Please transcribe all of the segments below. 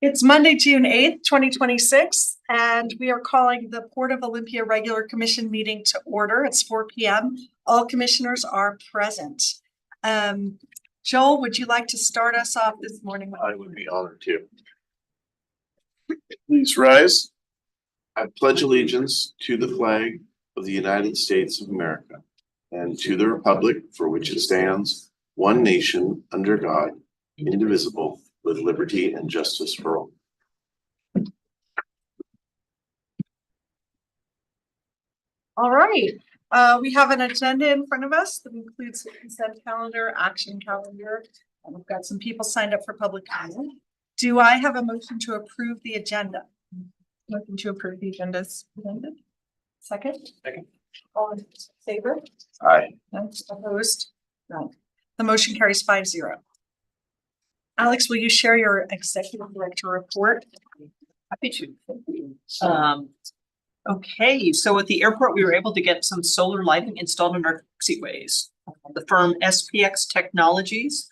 It's Monday, June 8th, 2026, and we are calling the Port of Olympia Regular Commission meeting to order. It's 4 p.m. All commissioners are present. Joel, would you like to start us off this morning? I would be honored to. Please rise. I pledge allegiance to the flag of the United States of America and to the republic for which it stands, one nation, under God, indivisible, with liberty and justice for all. All right. We have an agenda in front of us that includes the consent calendar, action calendar, and we've got some people signed up for public comment. Do I have a motion to approve the agenda? Motion to approve the agenda is presented. Second? Second. All in favor? Aye. None opposed? None. The motion carries 5-0. Alex, will you share your executive director report? Happy to. Okay, so at the airport, we were able to get some solar lighting installed in our taxiways. The firm SPX Technologies,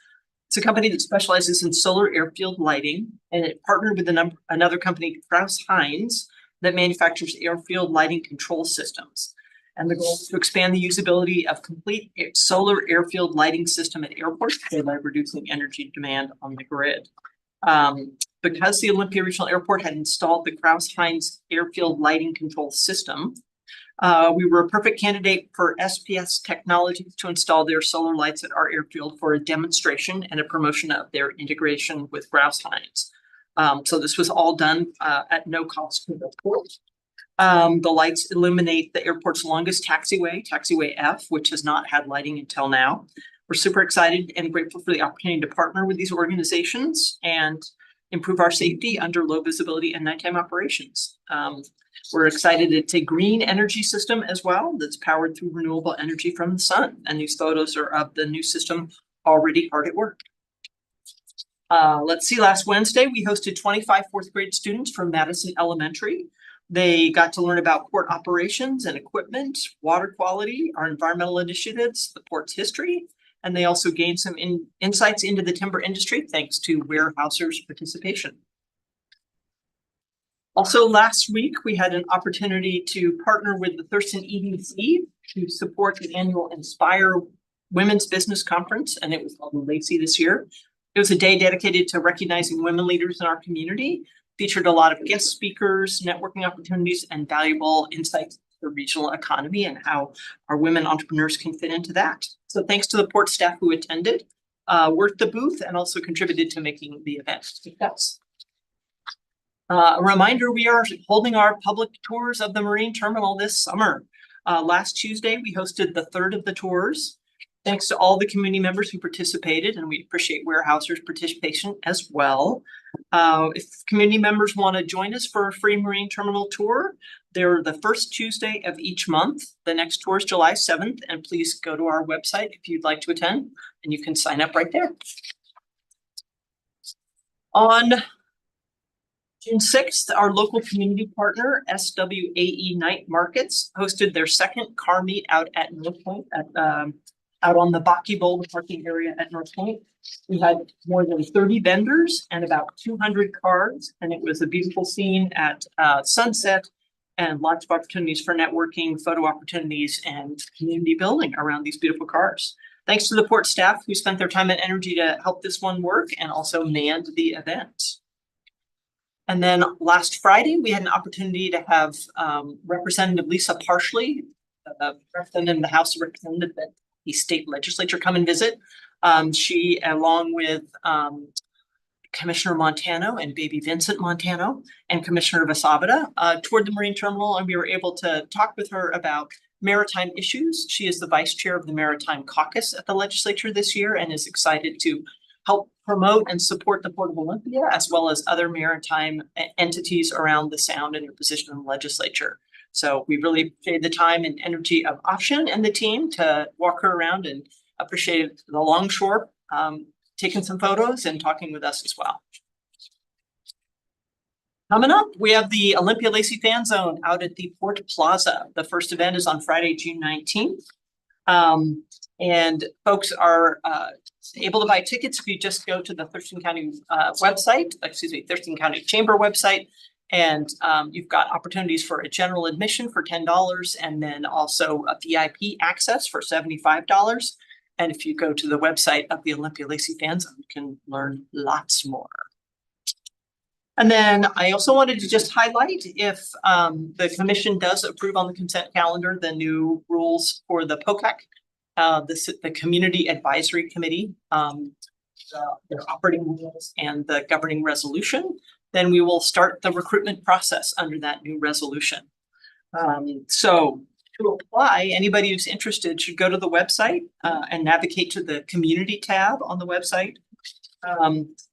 it's a company that specializes in solar airfield lighting, and it partnered with another company, Crouse-Hinds, that manufactures airfield lighting control systems. And the goal is to expand the usability of complete solar airfield lighting system at airports, thereby reducing energy demand on the grid. Because the Olympia Regional Airport had installed the Crouse-Hinds airfield lighting control system, we were a perfect candidate for SPS Technologies to install their solar lights at our airfield for a demonstration and a promotion of their integration with Crouse-Hinds. So this was all done at no cost to the port. The lights illuminate the airport's longest taxiway, Taxiway F, which has not had lighting until now. We're super excited and grateful for the opportunity to partner with these organizations and improve our safety under low visibility and nighttime operations. We're excited it's a green energy system as well that's powered through renewable energy from the sun. And these photos are of the new system already hard at work. Let's see, last Wednesday, we hosted 25 fourth grade students from Madison Elementary. They got to learn about port operations and equipment, water quality, our environmental initiatives, the port's history, and they also gained some insights into the timber industry thanks to Weyerhaeuser's participation. Also last week, we had an opportunity to partner with the Thurston EDC to support the annual Inspire Women's Business Conference, and it was held in Lacey this year. It was a day dedicated to recognizing women leaders in our community. Featured a lot of guest speakers, networking opportunities, and valuable insights to the regional economy and how our women entrepreneurs can fit into that. So thanks to the port staff who attended, worked the booth, and also contributed to making the event success. A reminder, we are holding our public tours of the Marine Terminal this summer. Last Tuesday, we hosted the third of the tours. Thanks to all the community members who participated, and we appreciate Weyerhaeuser's participation as well. If community members want to join us for a free Marine Terminal tour, they're the first Tuesday of each month. The next tour is July 7th, and please go to our website if you'd like to attend, and you can sign up right there. On June 6th, our local community partner, SWAE Night Markets, hosted their second car meet out at North Point out on the Baki Bowl parking area at North Point. We had more than 30 vendors and about 200 cars, and it was a beautiful scene at sunset and lots of opportunities for networking, photo opportunities, and community building around these beautiful cars. Thanks to the port staff who spent their time and energy to help this one work and also manned the event. And then last Friday, we had an opportunity to have Representative Lisa Parsley, representative in the House of Representatives at the state legislature, come and visit. She, along with Commissioner Montano and baby Vincent Montano and Commissioner Vasabita, toured the Marine Terminal, and we were able to talk with her about maritime issues. She is the vice chair of the Maritime Caucus at the legislature this year and is excited to help promote and support the Port of Olympia, as well as other maritime entities around the Sound and her position in the legislature. So we really appreciated the time and energy of Option and the team to walk her around, and appreciated the longshore taking some photos and talking with us as well. Coming up, we have the Olympia Lacey Fan Zone out at the Port Plaza. The first event is on Friday, June 19th. And folks are able to buy tickets if you just go to the Thurston County Thurston County Chamber website. And you've got opportunities for a general admission for $10 and then also a VIP access for $75. And if you go to the website of the Olympia Lacey Fan Zone, you can learn lots more. And then I also wanted to just highlight, if the commission does approve on the consent calendar, the new rules for the POCAC, the Community Advisory Committee, their operating rules and the governing resolution, then we will start the recruitment process under that new resolution. So to apply, anybody who's interested should go to the website and navigate to the community tab on the website.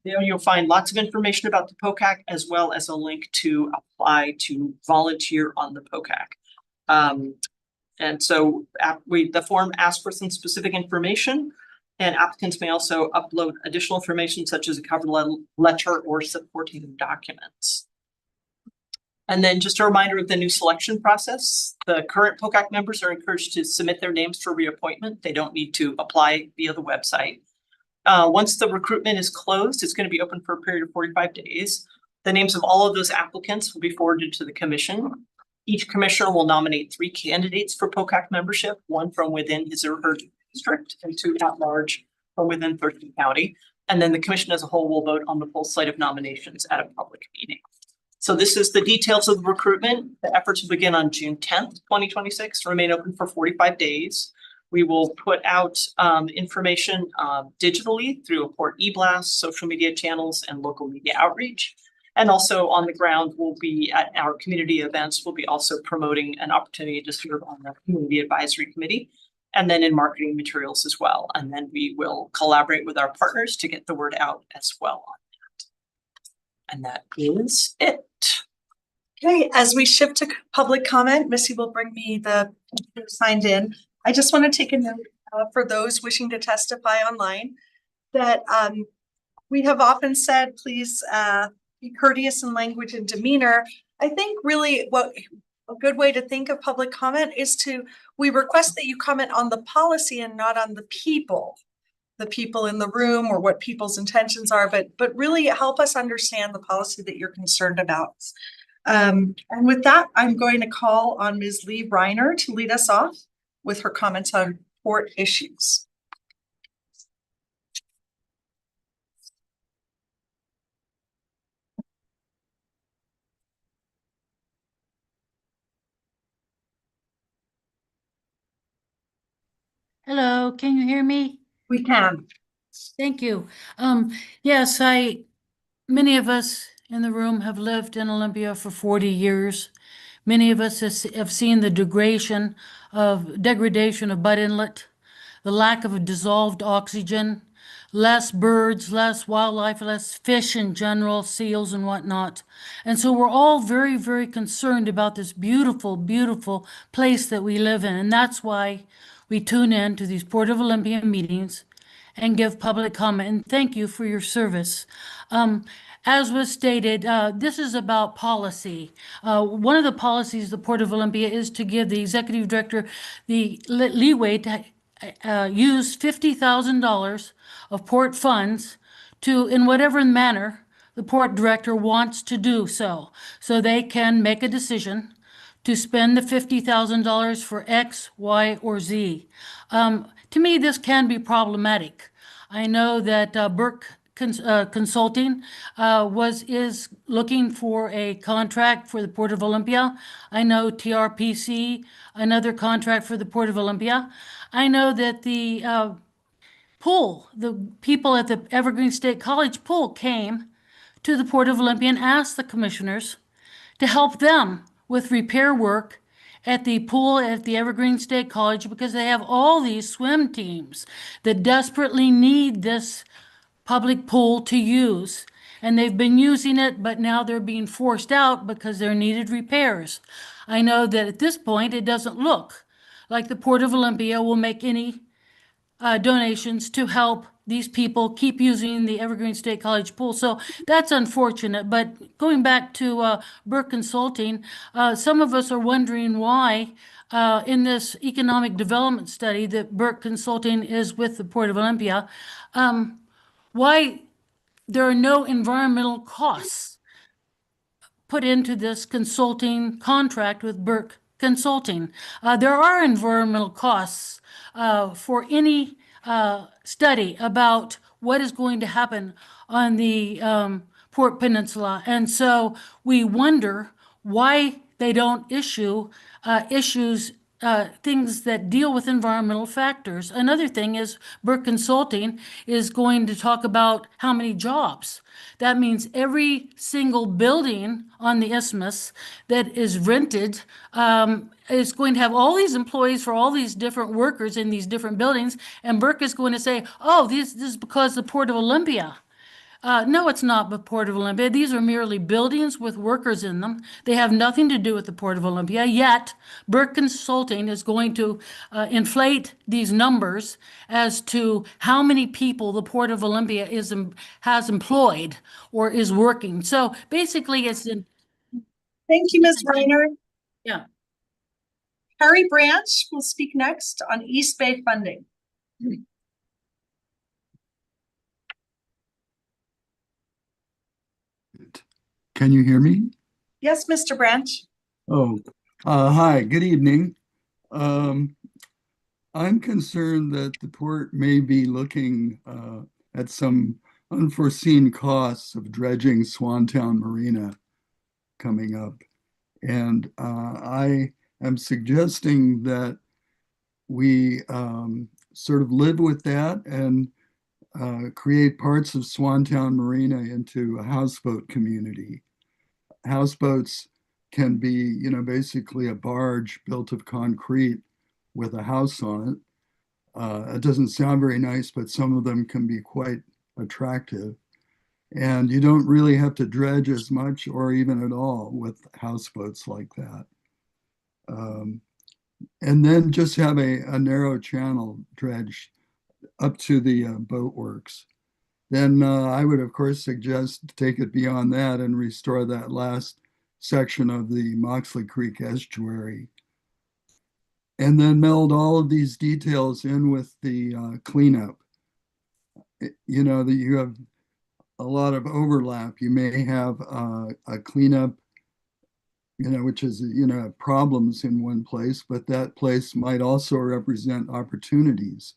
There you'll find lots of information about the POCAC, as well as a link to apply to volunteer on the POCAC. And so the form asks for some specific information, and applicants may also upload additional information such as a cover letter or supporting documents. And then just a reminder of the new selection process. The current POCAC members are encouraged to submit their names for reappointment. They don't need to apply via the website. Once the recruitment is closed, it's going to be open for a period of 45 days. The names of all of those applicants will be forwarded to the commission. Each commissioner will nominate 3 candidates for POCAC membership, 1 from within his or her district and 2 at large from within Thurston County. And then the commission as a whole will vote on the full slate of nominations at a public meeting. So this is the details of the recruitment. The efforts will begin on June 10th, 2026, remain open for 45 days. We will put out information digitally through a port e-blast, social media channels, and local media outreach. And also on the ground, we'll be at our community events. We'll be also promoting an opportunity to serve on the Community Advisory Committee, and then in marketing materials as well. And then we will collaborate with our partners to get the word out as well on that. And that is it. Okay, as we shift to public comment, Missy will bring me the people who signed in. I just want to take a note for those wishing to testify online that we have often said, please be courteous in language and demeanor. I think really what a good way to think of public comment is we request that you comment on the policy and not on the people in the room or what people's intentions are, but really help us understand the policy that you're concerned about. And with that, I'm going to call on Ms. Lee Reiner to lead us off with her comments on port issues. Hello, can you hear me? We can. Thank you. Yes, many of us in the room have lived in Olympia for 40 years. Many of us have seen the degradation of Butt Inlet, the lack of dissolved oxygen, less birds, less wildlife, less fish in general, seals and whatnot. And so we're all very, very concerned about this beautiful, beautiful place that we live in. And that's why we tune in to these Port of Olympia meetings and give public comment. And thank you for your service. As was stated, this is about policy. One of the policies of the Port of Olympia is to give the executive director the leeway to use $50,000 of port funds to, in whatever manner the port director wants to do so they can make a decision to spend the $50,000 for X, Y, or Z. To me, this can be problematic. I know that Burke Consulting is looking for a contract for the Port of Olympia. I know TRPC, another contract for the Port of Olympia. I know that the pool, the people at the Evergreen State College pool came to the Port of Olympia and asked the commissioners to help them with repair work at the pool at the Evergreen State College, because they have all these swim teams that desperately need this public pool to use. And they've been using it, but now they're being forced out because there needed repairs. I know that at this point, it doesn't look like the Port of Olympia will make any donations to help these people keep using the Evergreen State College pool. So that's unfortunate. But going back to Burke Consulting, some of us are wondering why in this economic development study that Burke Consulting is with the Port of Olympia, why there are no environmental costs put into this consulting contract with Burke Consulting. There are environmental costs for any study about what is going to happen on the Port Peninsula. And so we wonder why they don't issue things that deal with environmental factors. Another thing is Burke Consulting is going to talk about how many jobs. That means every single building on the isthmus that is rented is going to have all these employees for all these different workers in these different buildings. And Burke is going to say, oh, this is because the Port of Olympia. No, it's not the Port of Olympia. These are merely buildings with workers in them. They have nothing to do with the Port of Olympia. Yet, Burke Consulting is going to inflate these numbers as to how many people the Port of Olympia has employed or is working. So basically, it's in, Thank you, Ms. Reiner. yeah. Harry Branch will speak next on East Bay funding. Can you hear me? Yes, Mr. Branch. Oh, hi, good evening. I'm concerned that the port may be looking at some unforeseen costs of dredging Swantown Marina coming up. And I am suggesting that we sort of live with that and create parts of Swantown Marina into a houseboat community. Houseboats can be, you know, basically a barge built of concrete with a house on it. It doesn't sound very nice, but some of them can be quite attractive. And you don't really have to dredge as much or even at all with houseboats like that. And then just have a narrow channel dredge up to the boat works. Then I would, of course, suggest to take it beyond that and restore that last section of the Moxley Creek estuary. And then meld all of these details in with the cleanup. You know, that you have a lot of overlap. You may have a cleanup, you know, which is, you know, problems in one place, but that place might also represent opportunities.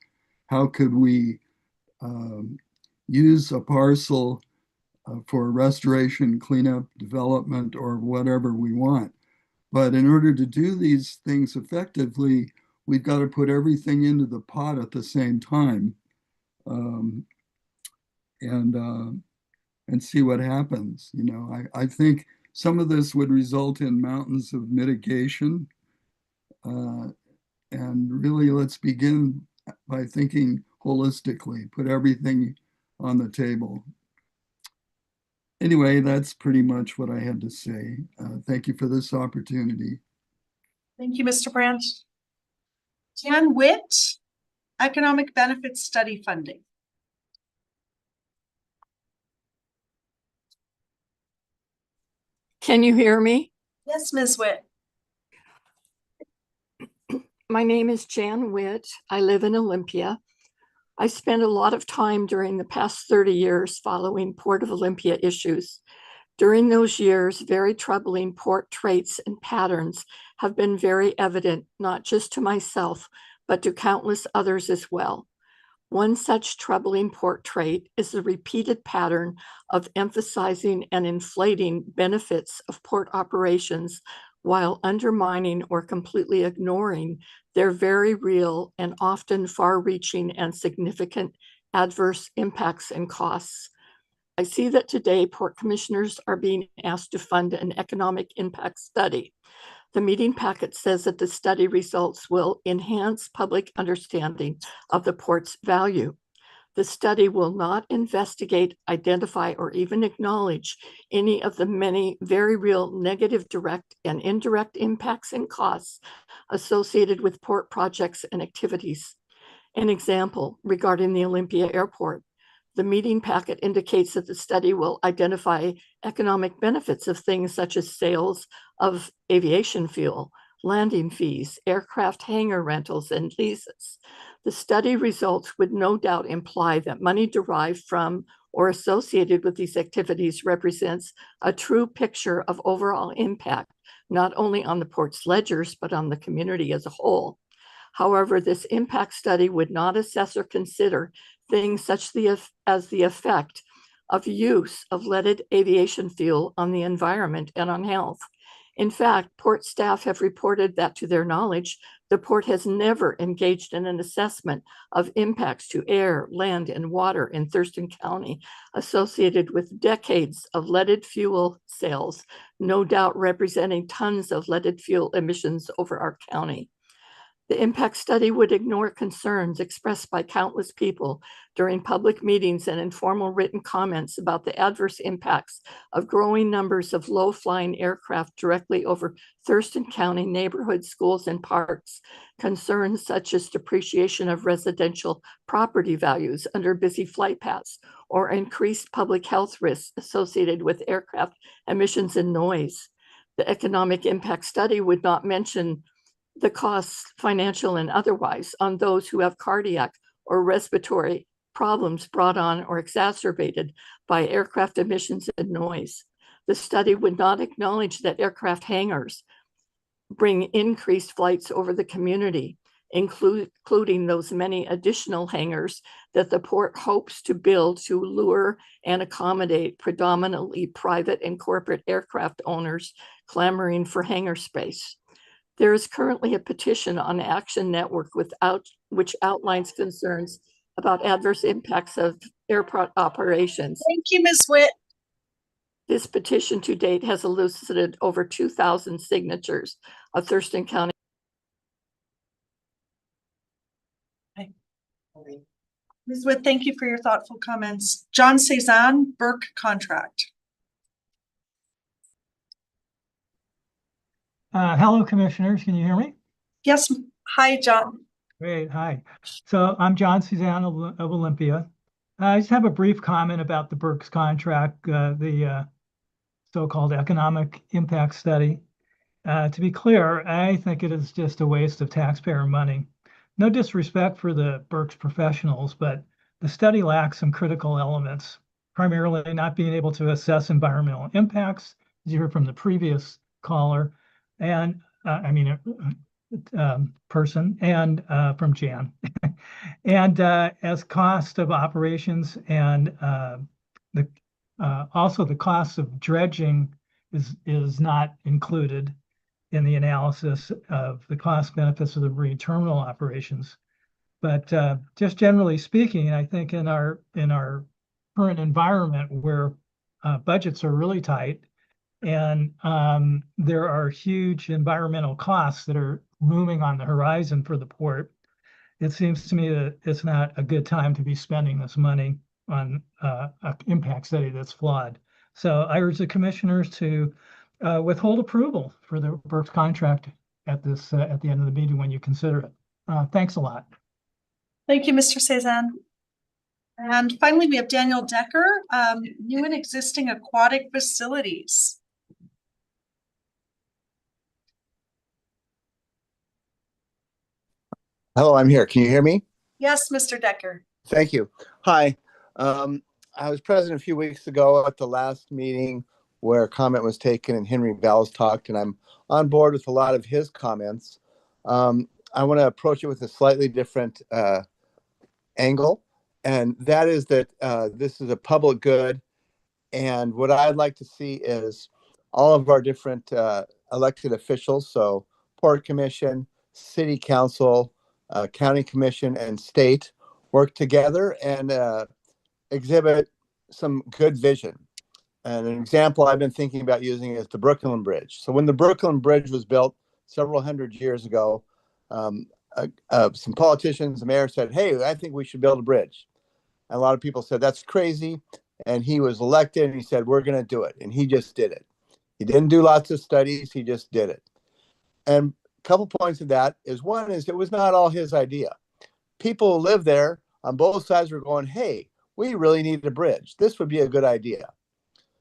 How could we use a parcel for restoration, cleanup, development, or whatever we want? But in order to do these things effectively, we've got to put everything into the pot at the same time, and see what happens. You know, I think some of this would result in mountains of mitigation. And really, let's begin by thinking holistically, put everything on the table. Anyway, that's pretty much what I had to say. Thank you for this opportunity. Thank you, Mr. Branch. Jan Witt, Economic Benefits Study Funding. Can you hear me? Yes, Ms. Witt. My name is Jan Witt. I live in Olympia. I spent a lot of time during the past 30 years following Port of Olympia issues. During those years, very troubling port traits and patterns have been very evident, not just to myself, but to countless others as well. One such troubling port trait is the repeated pattern of emphasizing and inflating benefits of port operations while undermining or completely ignoring their very real and often far-reaching and significant adverse impacts and costs. I see that today port commissioners are being asked to fund an economic impact study. The meeting packet says that the study results will enhance public understanding of the port's value. The study will not investigate, identify, or even acknowledge any of the many very real negative direct and indirect impacts and costs associated with port projects and activities. An example regarding the Olympia Airport. The meeting packet indicates that the study will identify economic benefits of things such as sales of aviation fuel, landing fees, aircraft hangar rentals, and leases. The study results would no doubt imply that money derived from or associated with these activities represents a true picture of overall impact, not only on the port's ledgers, but on the community as a whole. However, this impact study would not assess or consider things such as the effect of use of leaded aviation fuel on the environment and on health. In fact, port staff have reported that to their knowledge, the port has never engaged in an assessment of impacts to air, land, and water in Thurston County associated with decades of leaded fuel sales, no doubt representing tons of leaded fuel emissions over our county. The impact study would ignore concerns expressed by countless people during public meetings and informal written comments about the adverse impacts of growing numbers of low-flying aircraft directly over Thurston County neighborhoods, schools, and parks. Concerns such as depreciation of residential property values under busy flight paths or increased public health risks associated with aircraft emissions and noise. The economic impact study would not mention the costs, financial and otherwise, on those who have cardiac or respiratory problems brought on or exacerbated by aircraft emissions and noise. The study would not acknowledge that aircraft hangars bring increased flights over the community, including those many additional hangars that the port hopes to build to lure and accommodate predominantly private and corporate aircraft owners clamoring for hangar space. There is currently a petition on Action Network which outlines concerns about adverse impacts of airport operations. Thank you, Ms. Witt. This petition to date has elicited over 2,000 signatures of Thurston County. Ms. Witt, thank you for your thoughtful comments. John Cezanne, Burke contract. Hello, commissioners. Can you hear me? Yes, hi, John. Great. Hi. So I'm John Suzanne of Olympia. I just have a brief comment about the Burke's contract, the so-called economic impact study. To be clear, I think it is just a waste of taxpayer money. No disrespect for the Burke's professionals, but the study lacks some critical elements, primarily not being able to assess environmental impacts, as you heard from the previous caller, and person, and from Jan, and as cost of operations and also the cost of dredging is not included in the analysis of the cost benefits of the marine terminal operations. But just generally speaking, I think in our current environment where budgets are really tight and there are huge environmental costs that are looming on the horizon for the port, it seems to me that it's not a good time to be spending this money on an impact study that's flawed. So I urge the commissioners to withhold approval for the Burke's contract at the end of the meeting when you consider it. Thanks a lot. Thank you, Mr. Cezanne. And finally, we have Daniel Decker, new and existing aquatic facilities. Hello, I'm here. Can you hear me? Yes, Mr. Decker. Thank you. Hi. I was present a few weeks ago at the last meeting where comment was taken and Henry Valls talked, and I'm on board with a lot of his comments. I want to approach it with a slightly different angle, and that is that this is a public good. And what I'd like to see is all of our different elected officials, so Port Commission, City Council, County Commission, and state work together and exhibit some good vision. And an example I've been thinking about using is the Brooklyn Bridge. So when the Brooklyn Bridge was built several hundred years ago, some politicians, the mayor said, "Hey, I think we should build a bridge." And a lot of people said, "That's crazy." And he was elected and he said, "We're going to do it." And he just did it. He didn't do lots of studies. He just did it. And a couple points of that is, one is it was not all his idea. people who live there on both sides were going, hey, we really need a bridge. This would be a good idea.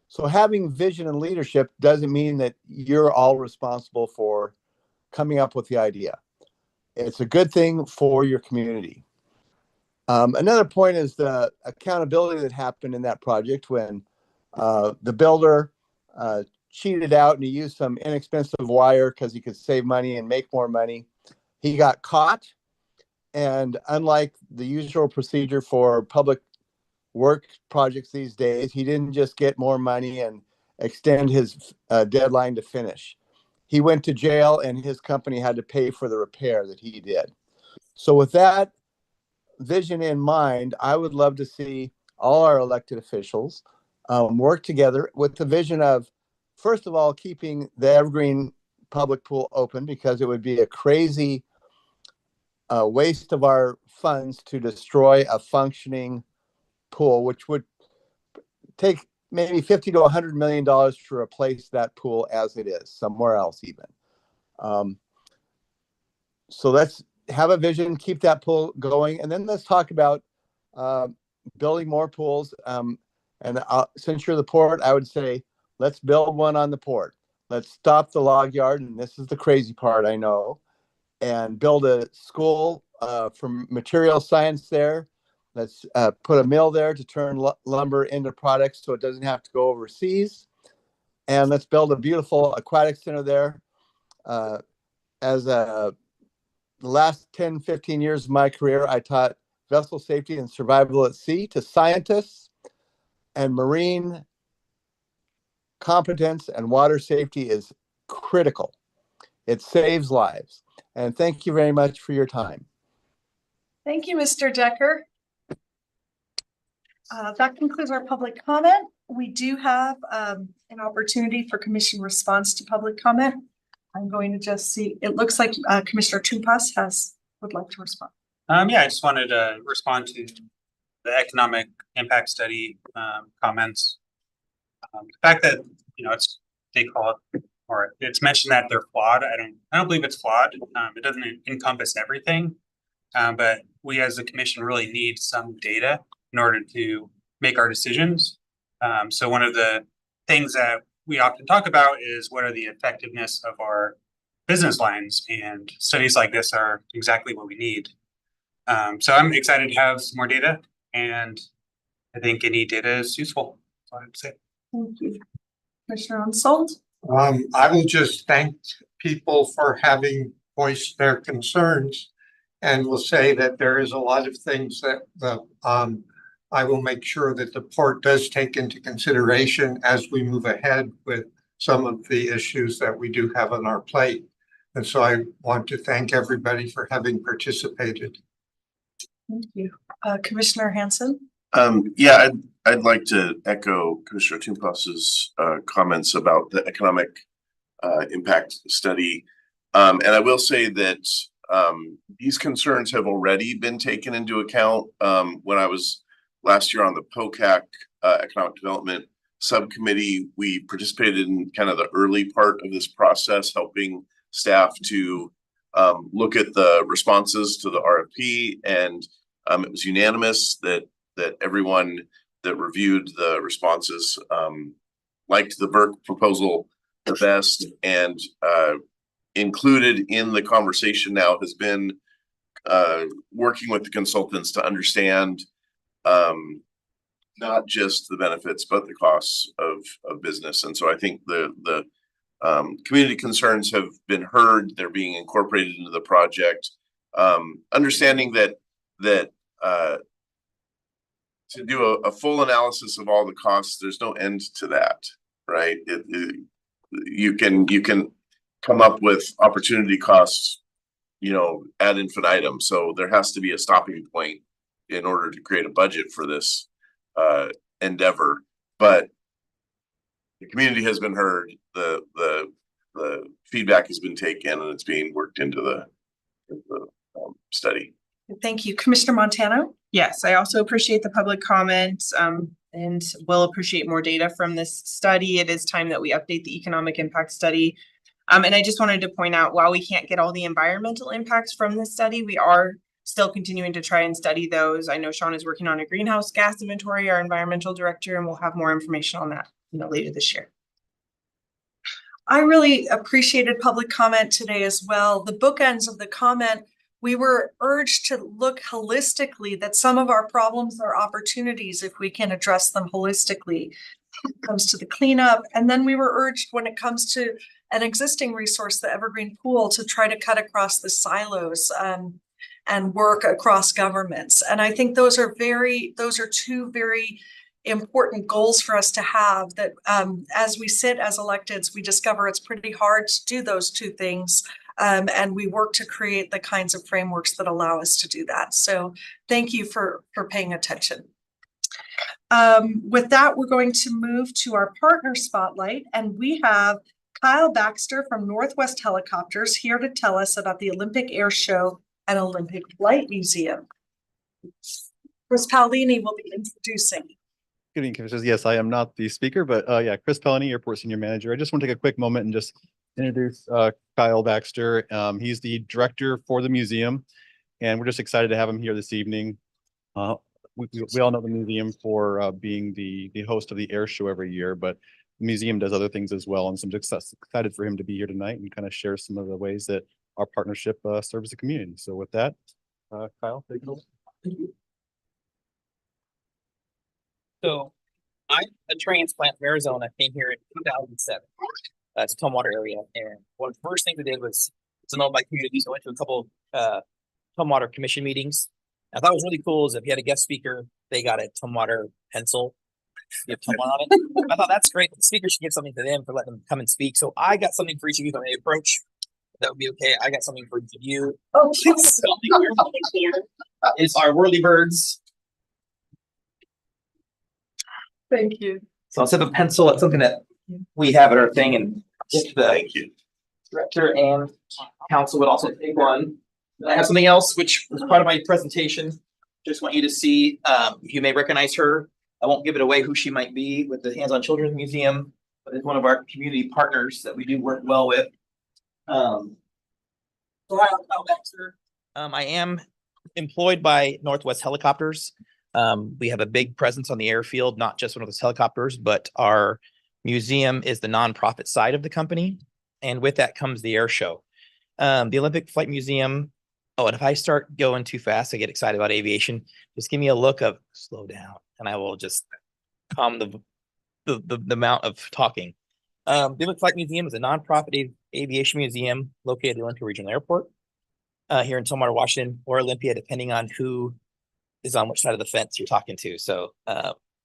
So having vision and leadership doesn't mean that you're all responsible for coming up with the idea. It's a good thing for your community. Another point is the accountability that happened in that project when the builder cheated out and he used some inexpensive wire because he could save money and make more money. He got caught, and unlike the usual procedure for public work projects these days, he didn't just get more money and extend his deadline to finish. He went to jail and his company had to pay for the repair that he did. So with that vision in mind, I would love to see all our elected officials work together with the vision of, first of all, keeping the Evergreen public pool open, because it would be a crazy waste of our funds to destroy a functioning pool, which would take maybe $50 to $100 million to replace that pool as it is somewhere else even. So let's have a vision, keep that pool going, and then let's talk about building more pools. Since you're the port, I would say let's build one on the port. Let's stop the log yard, and this is the crazy part, I know, and build a school for material science there. Let's put a mill there to turn lumber into products so it doesn't have to go overseas. And let's build a beautiful aquatic center there. The last 10, 15 years of my career, I taught vessel safety and survival at sea to scientists, and marine competence and water safety is critical. It saves lives. And thank you very much for your time. Thank you, Mr. Decker. That concludes our public comment. We do have an opportunity for commission response to public comment. I'm going to just see, it looks like Commissioner Tupas would like to respond. Yeah, I just wanted to respond to the economic impact study comments. The fact that, they call it, or it's mentioned that they're flawed. I don't believe it's flawed. It doesn't encompass everything. But we as a commission really need some data in order to make our decisions. So one of the things that we often talk about is what are the effectiveness of our business lines, and studies like this are exactly what we need. So I'm excited to have some more data, and I think any data is useful. That's all I have to say. Thank you. Commissioner Unsold? I will just thank people for having voiced their concerns, and will say that there is a lot of things that I will make sure that the port does take into consideration as we move ahead with some of the issues that we do have on our plate. And so I want to thank everybody for having participated. Thank you. Commissioner Hanson? Yeah, I'd like to echo Commissioner Tumpas's comments about the economic impact study. And I will say that these concerns have already been taken into account. When I was last year on the POCAC Economic Development Subcommittee, we participated in kind of the early part of this process, helping staff to look at the responses to the RFP, and it was unanimous that everyone that reviewed the responses liked the Burke proposal the best, and included in the conversation now has been working with the consultants to understand not just the benefits but the costs of business. And so I think the community concerns have been heard. They're being incorporated into the project. Understanding that to do a full analysis of all the costs, there's no end to that, right? You can come up with opportunity costs, ad infinitum. So there has to be a stopping point in order to create a budget for this endeavor. But the community has been heard, the feedback has been taken, and it's being worked into the study. Thank you. Commissioner Montano? Yes, I also appreciate the public comments and will appreciate more data from this study. It is time that we update the economic impact study. And I just wanted to point out, while we can't get all the environmental impacts from this study, we are still continuing to try and study those. I know Sean is working on a greenhouse gas inventory, our environmental director, and we'll have more information on that, later this year. I really appreciated public comment today as well. The bookends of the comment, we were urged to look holistically, that some of our problems are opportunities if we can address them holistically. When it comes to the cleanup. And then we were urged, when it comes to an existing resource, the Evergreen Pool, to try to cut across the silos and work across governments. And I think those are two very important goals for us to have, that as we sit as electeds, we discover it's pretty hard to do those two things. And we work to create the kinds of frameworks that allow us to do that. So thank you for paying attention. With that, we're going to move to our partner spotlight, and we have Kyle Baxter from Northwest Helicopters here to tell us about the Olympic Air Show and Olympic Flight Museum. Chris Paolini will be introducing. Good evening, Commissioners. Yes, I am not the speaker, but yeah, Chris Paolini, Airport Senior Manager. I just want to take a quick moment and just introduce Kyle Baxter. He's the director for the museum, and we're just excited to have him here this evening. We all know the museum for being the host of the air show every year, but the museum does other things as well. And so I'm just excited for him to be here tonight and kind of share some of the ways that our partnership serves the community. So with that, Kyle, take it over. Thank you. So I'm a transplant from Arizona. I came here in 2007 to Tumwater area. And one of the first things we did was to know my community. So I went to a couple Tumwater commission meetings. I thought it was really cool is if you had a guest speaker, they got a Tumwater pencil. You have Tumwater on it. I thought that's great. The speaker should give something to them for letting them come and speak. So I got something for each of you when they approach. That would be okay. I got something for each of you. Oh, please. Is our whirly birds. Thank you. So instead of a pencil, it's something that we have at our thing, and if the Thank you. director and council would also take one. I have something else which was part of my presentation. Just want you to see, you may recognize her. I won't give it away who she might be with the Hands on Children's Museum, but it's one of our community partners that we do work well with. So Kyle Baxter. I am employed by Northwest Helicopters. We have a big presence on the airfield, not just Northwest Helicopters, but our museum is the nonprofit side of the company. And with that comes the air show. The Olympic Flight Museum. Oh, and if I start going too fast, I get excited about aviation. Just give me a look of slow down and I will just calm the amount of talking. The Olympic Flight Museum is a nonprofit aviation museum located at the Olympia Regional Airport here in Tumwater, Washington, or Olympia, depending on who is on which side of the fence you're talking to. So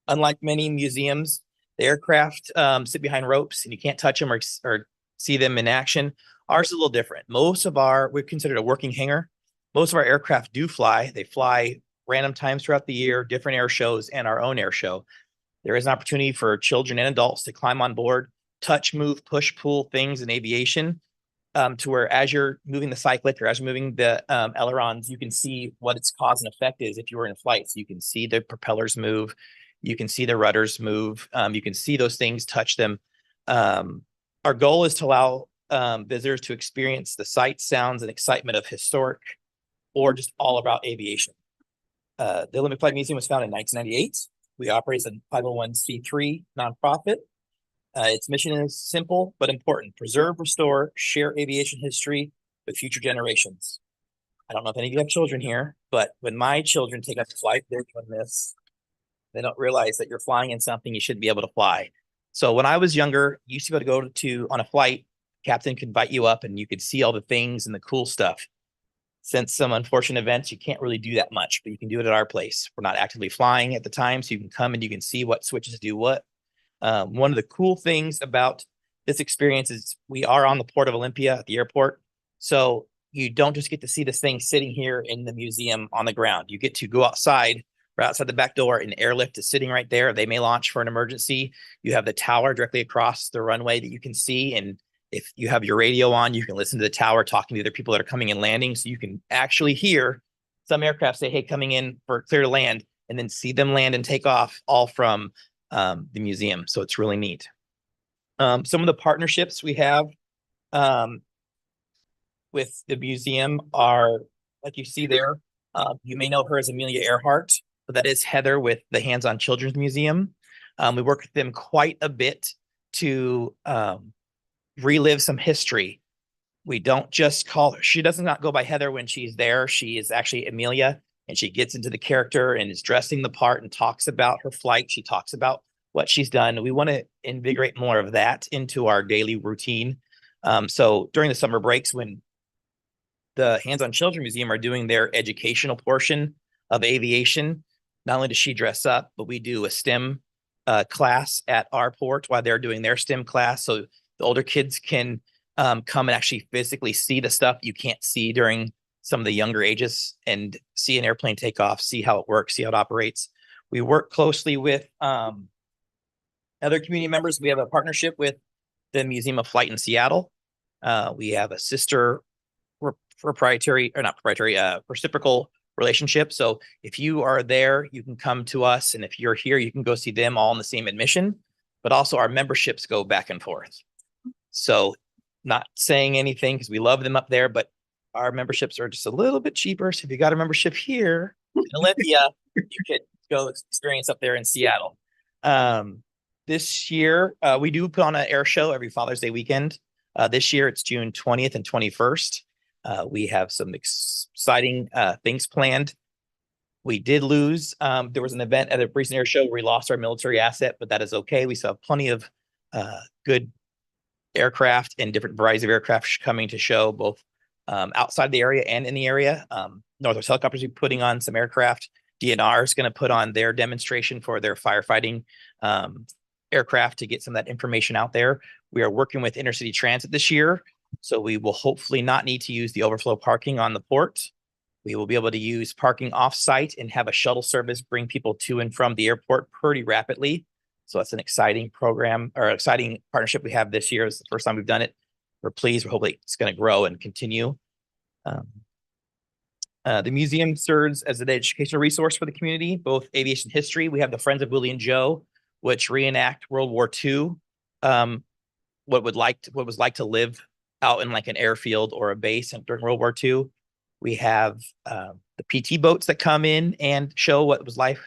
unlike many museums, the aircraft sit behind ropes and you can't touch them or see them in action. Ours is a little different. We're considered a working hangar. Most of our aircraft do fly. They fly random times throughout the year, different air shows, and our own air show. There is an opportunity for children and adults to climb on board, touch, move, push, pull things in aviation, to where as you're moving the cyclic or as you're moving the ailerons, you can see what its cause and effect is if you were in a flight. So you can see the propellers move, you can see the rudders move, you can see those things, touch them. Our goal is to allow visitors to experience the sights, sounds, and excitement of historic or just all about aviation. The Olympic Flight Museum was founded in 1998. We operate as a 501c3 nonprofit. Its mission is simple but important: preserve, restore, share aviation history with future generations. I don't know if any of you have children here, but when my children take up a flight, they're doing this. They don't realize that you're flying in something you shouldn't be able to fly. So when I was younger, you used to be able to go on a flight, captain could invite you up and you could see all the things and the cool stuff. Since some unfortunate events, you can't really do that much, but you can do it at our place. We're not actively flying at the time, so you can come and you can see what switches do what. One of the cool things about this experience is we are on the Port of Olympia at the airport. So you don't just get to see this thing sitting here in the museum on the ground. You get to go outside, right outside the back door, an airlift is sitting right there. They may launch for an emergency. You have the tower directly across the runway that you can see. And if you have your radio on, you can listen to the tower talking to the other people that are coming and landing. So you can actually hear some aircraft say, hey, coming in for clear to land, and then see them land and take off all from the museum. So it's really neat. Some of the partnerships we have with the museum are, like you see there, You may know her as Amelia Earhart, but that is Heather with the Hands on Children's Museum. We work with them quite a bit to relive some history. We don't just call her, she does not go by Heather when she's there. She is actually Amelia, and she gets into the character and is dressing the part and talks about her flight. She talks about what she's done. We want to invigorate more of that into our daily routine. So during the summer breaks, when the Hands on Children Museum are doing their educational portion of aviation, not only does she dress up, but we do a STEM class at our port while they're doing their STEM class. So the older kids can come and actually physically see the stuff you can't see during some of the younger ages and see an airplane take off, see how it works, see how it operates. We work closely with other community members. We have a partnership with the Museum of Flight in Seattle. We have a sister reciprocal relationship. So if you are there, you can come to us. And if you're here, you can go see them all in the same admission, but also our memberships go back and forth. So not saying anything because we love them up there, but our memberships are just a little bit cheaper. So if you got a membership here in Olympia, you could go experience up there in Seattle. This year, we do put on an air show every Father's Day weekend. This year, it's June 20th and 21st. We have some exciting things planned. We did lose. There was an event at a recent air show where we lost our military asset, but that is okay. We still have plenty of good aircraft and different varieties of aircraft coming to show both outside the area and in the area. Northwest Helicopters will be putting on some aircraft. DNR is going to put on their demonstration for their firefighting aircraft to get some of that information out there. We are working with Intercity Transit this year, so we will hopefully not need to use the overflow parking on the port. We will be able to use parking off-site and have a shuttle service bring people to and from the airport pretty rapidly. So that's an exciting program or exciting partnership we have this year. It's the first time we've done it. We're pleased. We're hopefully it's going to grow and continue. The museum serves as an educational resource for the community, both aviation history. We have the Friends of Willie and Joe, which reenact World War II. What was like to live out in like an airfield or a base during World War II. We have the PT boats that come in and show what it was like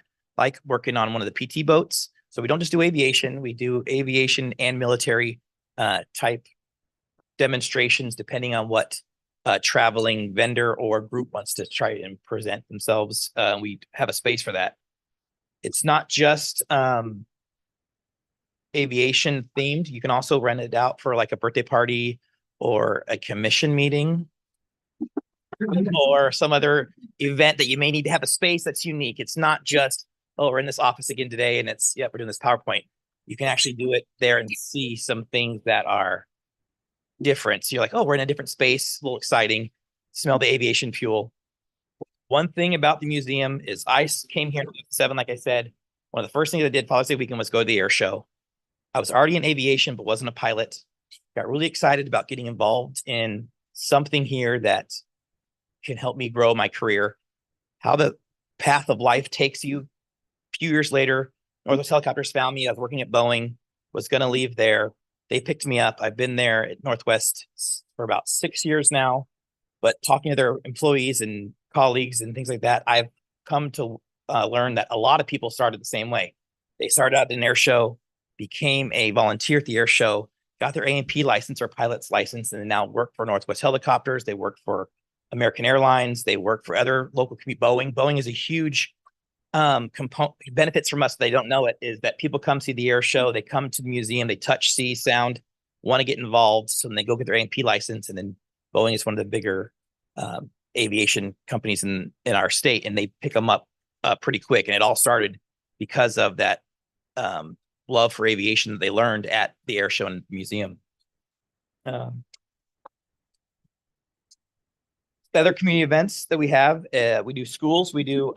working on one of the PT boats. So we don't just do aviation, we do aviation and military type demonstrations, depending on what traveling vendor or group wants to try and present themselves. We have a space for that. It's not just aviation themed. You can also rent it out for like a birthday party or a commission meeting or some other event that you may need to have a space that's unique. It's not just, oh, we're in this office again today and it's, yep, we're doing this PowerPoint. You can actually do it there and see some things that are different. So you're like, oh, we're in a different space, a little exciting. Smell the aviation fuel. One thing about the museum is I came here in 2007, like I said, one of the first things I did Father's Day weekend was go to the air show. I was already in aviation, but wasn't a pilot. Got really excited about getting involved in something here that can help me grow my career. How the path of life takes you. A few years later, Northwest Helicopters found me. I was working at Boeing, was going to leave there. They picked me up. I've been there at Northwest for about 6 years now, but talking to their employees and colleagues and things like that, I've come to learn that a lot of people started the same way. They started out in an air show, became a volunteer at the air show, got their A&P license or pilot's license, and now work for Northwest Helicopters. They work for American Airlines. They work for other local community. Boeing is a huge component. Benefits from us, they don't know it, is that people come see the air show. They come to the museum. They touch, see, sound, want to get involved. So then they go get their A&P license. And then Boeing is one of the bigger aviation companies in our state, and they pick them up pretty quick. And it all started because of that love for aviation that they learned at the air show and museum. The other community events that we have, we do schools. We do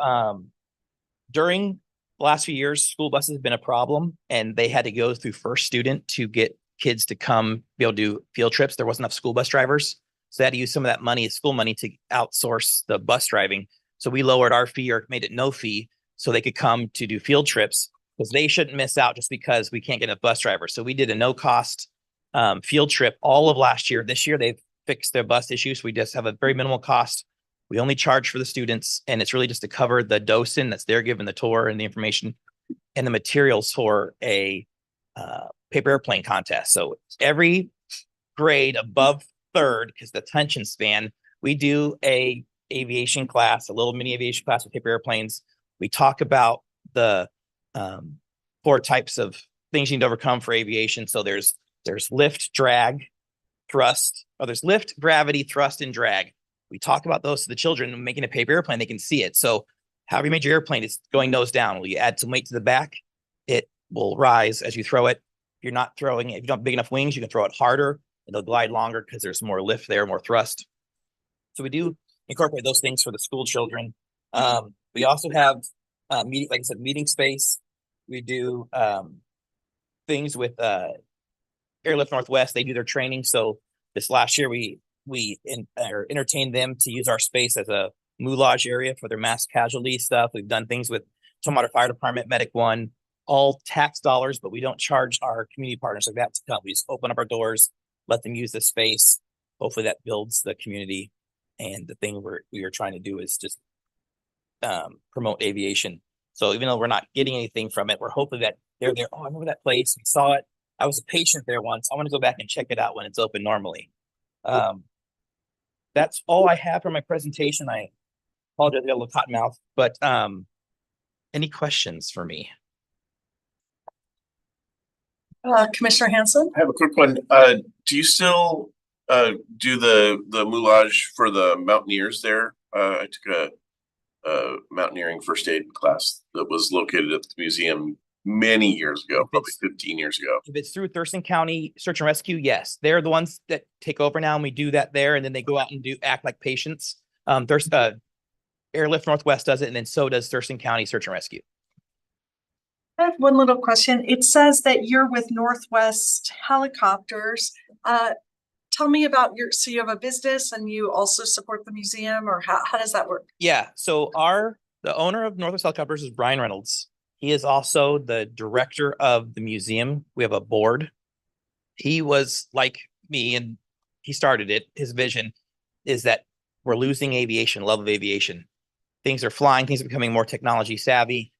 during the last few years, school buses have been a problem, and they had to go through First Student to get kids to come be able to do field trips. There wasn't enough school bus drivers, so they had to use some of that money, school money, to outsource the bus driving. So we lowered our fee or made it no fee so they could come to do field trips, because they shouldn't miss out just because we can't get enough bus drivers. So we did a no cost field trip all of last year. This year they've fixed their bus issues. We just have a very minimal cost We only charge for the students, and it's really just to cover the docent that's there giving the tour and the information and the materials for a paper airplane contest. So every grade above third, because the attention span, we do a aviation class, a little mini aviation class with paper airplanes. We talk about the 4 types of things you need to overcome for aviation. So there's lift, drag, thrust, or there's lift, gravity, thrust, and drag. We talk about those to the children. Making a paper airplane, they can see it. So however you made your airplane, it's going nose down. Will you add some weight to the back? It will rise as you throw it. If you're not throwing it, if you don't have big enough wings, you can throw it harder. It'll glide longer because there's more lift there, more thrust. So we do incorporate those things for the school children. We also have meeting, like I said, meeting space. We do things with Airlift Northwest. They do their training. So this last year, we entertained them to use our space as a moulage area for their mass casualty stuff. We've done things with Tumwater Fire Department, Medic One, all tax dollars, but we don't charge our community partners like that to come. We just open up our doors, let them use the space. Hopefully that builds the community. And the thing we are trying to do is just promote aviation. So even though we're not getting anything from it, we're hoping that they're there. Oh, I remember that place. We saw it. I was a patient there once. I want to go back and check it out when it's open normally. That's all I have for my presentation. I apologize, I got a little cotton mouth, but any questions for me? Commissioner Hanson? I have a quick one. Do you still do the moulage for the mountaineers there? I took a mountaineering first aid class that was located at the museum many years ago, probably 15 years ago. If it's through Thurston County Search and Rescue, yes, they're the ones that take over now, and we do that there, and then they go out and act like patients. Airlift Northwest does it, and then so does Thurston County Search and Rescue. I have one little question. It says that you're with Northwest Helicopters. Tell me about so you have a business and you also support the museum, or how does that work? Yeah, so the owner of Northwest Helicopters is Brian Reynolds. He is also the director of the museum. We have a board. He was like me, and he started it. His vision is that we're losing aviation, love of aviation. Things are flying, things are becoming more technology savvy.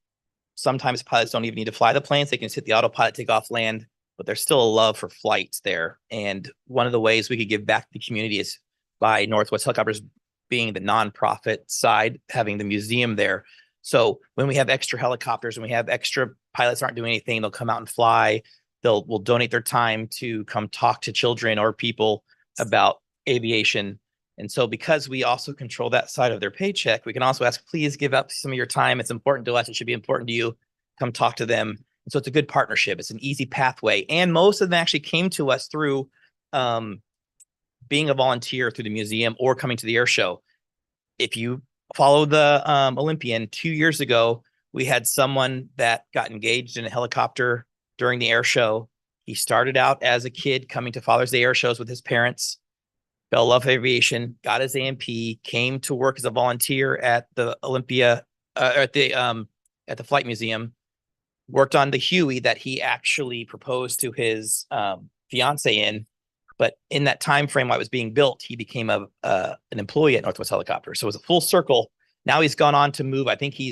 Sometimes pilots don't even need to fly the planes. They can hit the autopilot, take off, land, but there's still a love for flights there. And one of the ways we could give back to the community is by Northwest Helicopters being the nonprofit side, having the museum there. So when we have extra helicopters and we have extra pilots aren't doing anything, they'll come out and fly. We'll donate their time to come talk to children or people about aviation. And so because we also control that side of their paycheck, we can also ask, please give up some of your time. It's important to us. It should be important to you. Come talk to them. And so it's a good partnership. It's an easy pathway. And most of them actually came to us through being a volunteer through the museum or coming to the air show. If you follow the Olympian, 2 years ago, we had someone that got engaged in a helicopter during the air show. He started out as a kid coming to Father's Day air shows with his parents, fell in love with aviation, got his AMP, came to work as a volunteer at the Olympia, at the Flight Museum, worked on the Huey that he actually proposed to his fiance in. But in that time frame while it was being built, he became an employee at Northwest Helicopter. So it was a full circle. Now he's gone on to move. I think he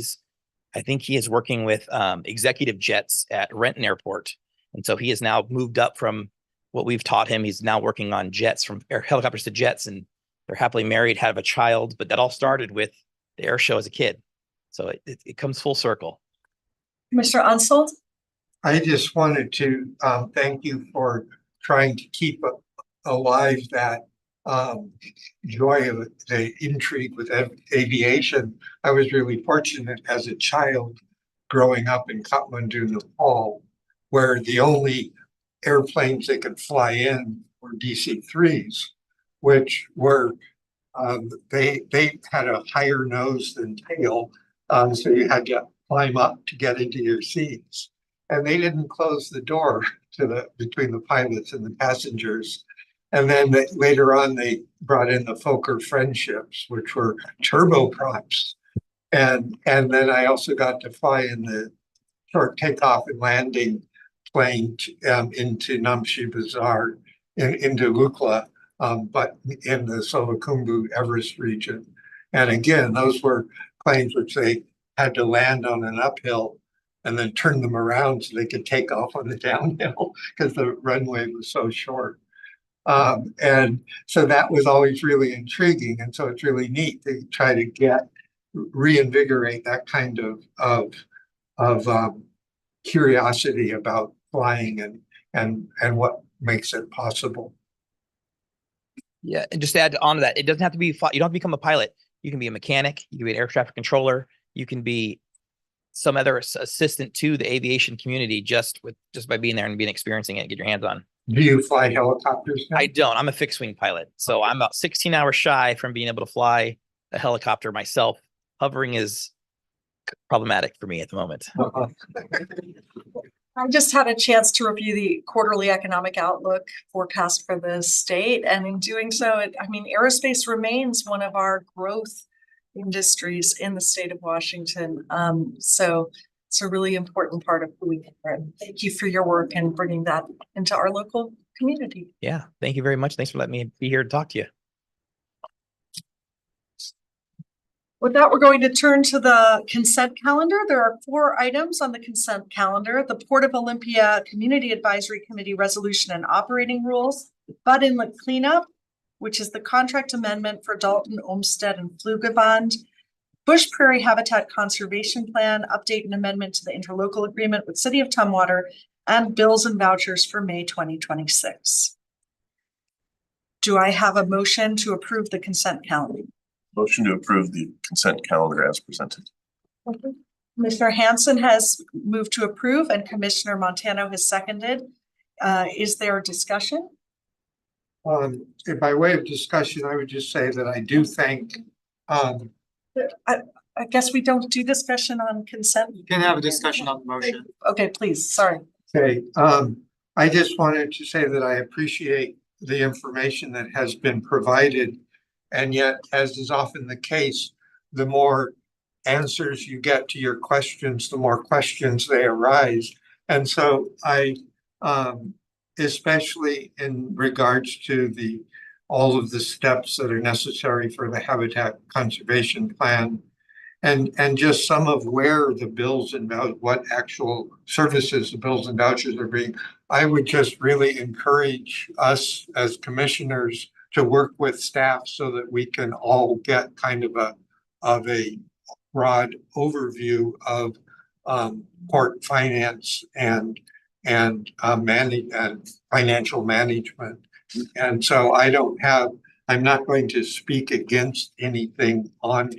is working with executive jets at Renton Airport. And so he has now moved up from what we've taught him. He's now working on jets, from helicopters to jets, and they're happily married, have a child. But that all started with the air show as a kid. So it comes full circle. Mr. Unsold? I just wanted to thank you for trying to keep alive that joy of the intrigue with aviation. I was really fortunate as a child growing up in Kathmandu, Nepal, where the only airplanes that could fly in were DC-3s, which were they had a higher nose than tail, so you had to climb up to get into your seats. And they didn't close the door between the pilots and the passengers. And then later on, they brought in the Fokker Friendships, which were turboprops. And then I also got to fly in the short takeoff and landing plane into Namche Bazaar, into Lukla, but in the Solukhumbu Everest region. And again, those were planes which they had to land on an uphill and then turn them around so they could take off on the downhill because the runway was so short. And so that was always really intriguing. And so it's really neat to try to reinvigorate that kind of curiosity about flying and what makes it possible. Yeah, and just to add on to that, it doesn't have to be, you don't have to become a pilot. You can be a mechanic, you can be an air traffic controller, you can be some other assistant to the aviation community just by being there and experiencing it and get your hands on. Do you fly helicopters now? I don't. I'm a fixed wing pilot. So I'm about 16 hours shy from being able to fly a helicopter myself. Hovering is problematic for me at the moment. I just had a chance to review the quarterly economic outlook forecast for the state. And in doing so, aerospace remains one of our growth industries in the state of Washington. So it's a really important part of who we are. And thank you for your work and bringing that into our local community. Yeah, thank you very much. Thanks for letting me be here to talk to you. With that, we're going to turn to the consent calendar. There are 4 items on the consent calendar: the Port of Olympia Community Advisory Committee resolution and operating rules, Bud Inlet cleanup, which is the contract amendment for Dalton, Olmsted, and Flugavand, Bush Prairie Habitat Conservation Plan, update and amendment to the interlocal agreement with City of Tumwater, and bills and vouchers for May 2026. Do I have a motion to approve the consent calendar? Motion to approve the consent calendar as presented. Commissioner Hanson has moved to approve and Commissioner Montano has seconded. Is there discussion? By way of discussion, I would just say that I do think I guess we don't do discussion on consent. You can have a discussion on the motion. Okay, please, sorry. Okay, I just wanted to say that I appreciate the information that has been provided. And yet, as is often the case, the more answers you get to your questions, the more questions they arise. And so I, especially in regards to all of the steps that are necessary for the Habitat Conservation Plan, and just some of where the bills and what actual services the bills and vouchers are being, I would just really encourage us as commissioners to work with staff so that we can all get kind of a broad overview of port finance and financial management. And so I'm not going to speak against anything on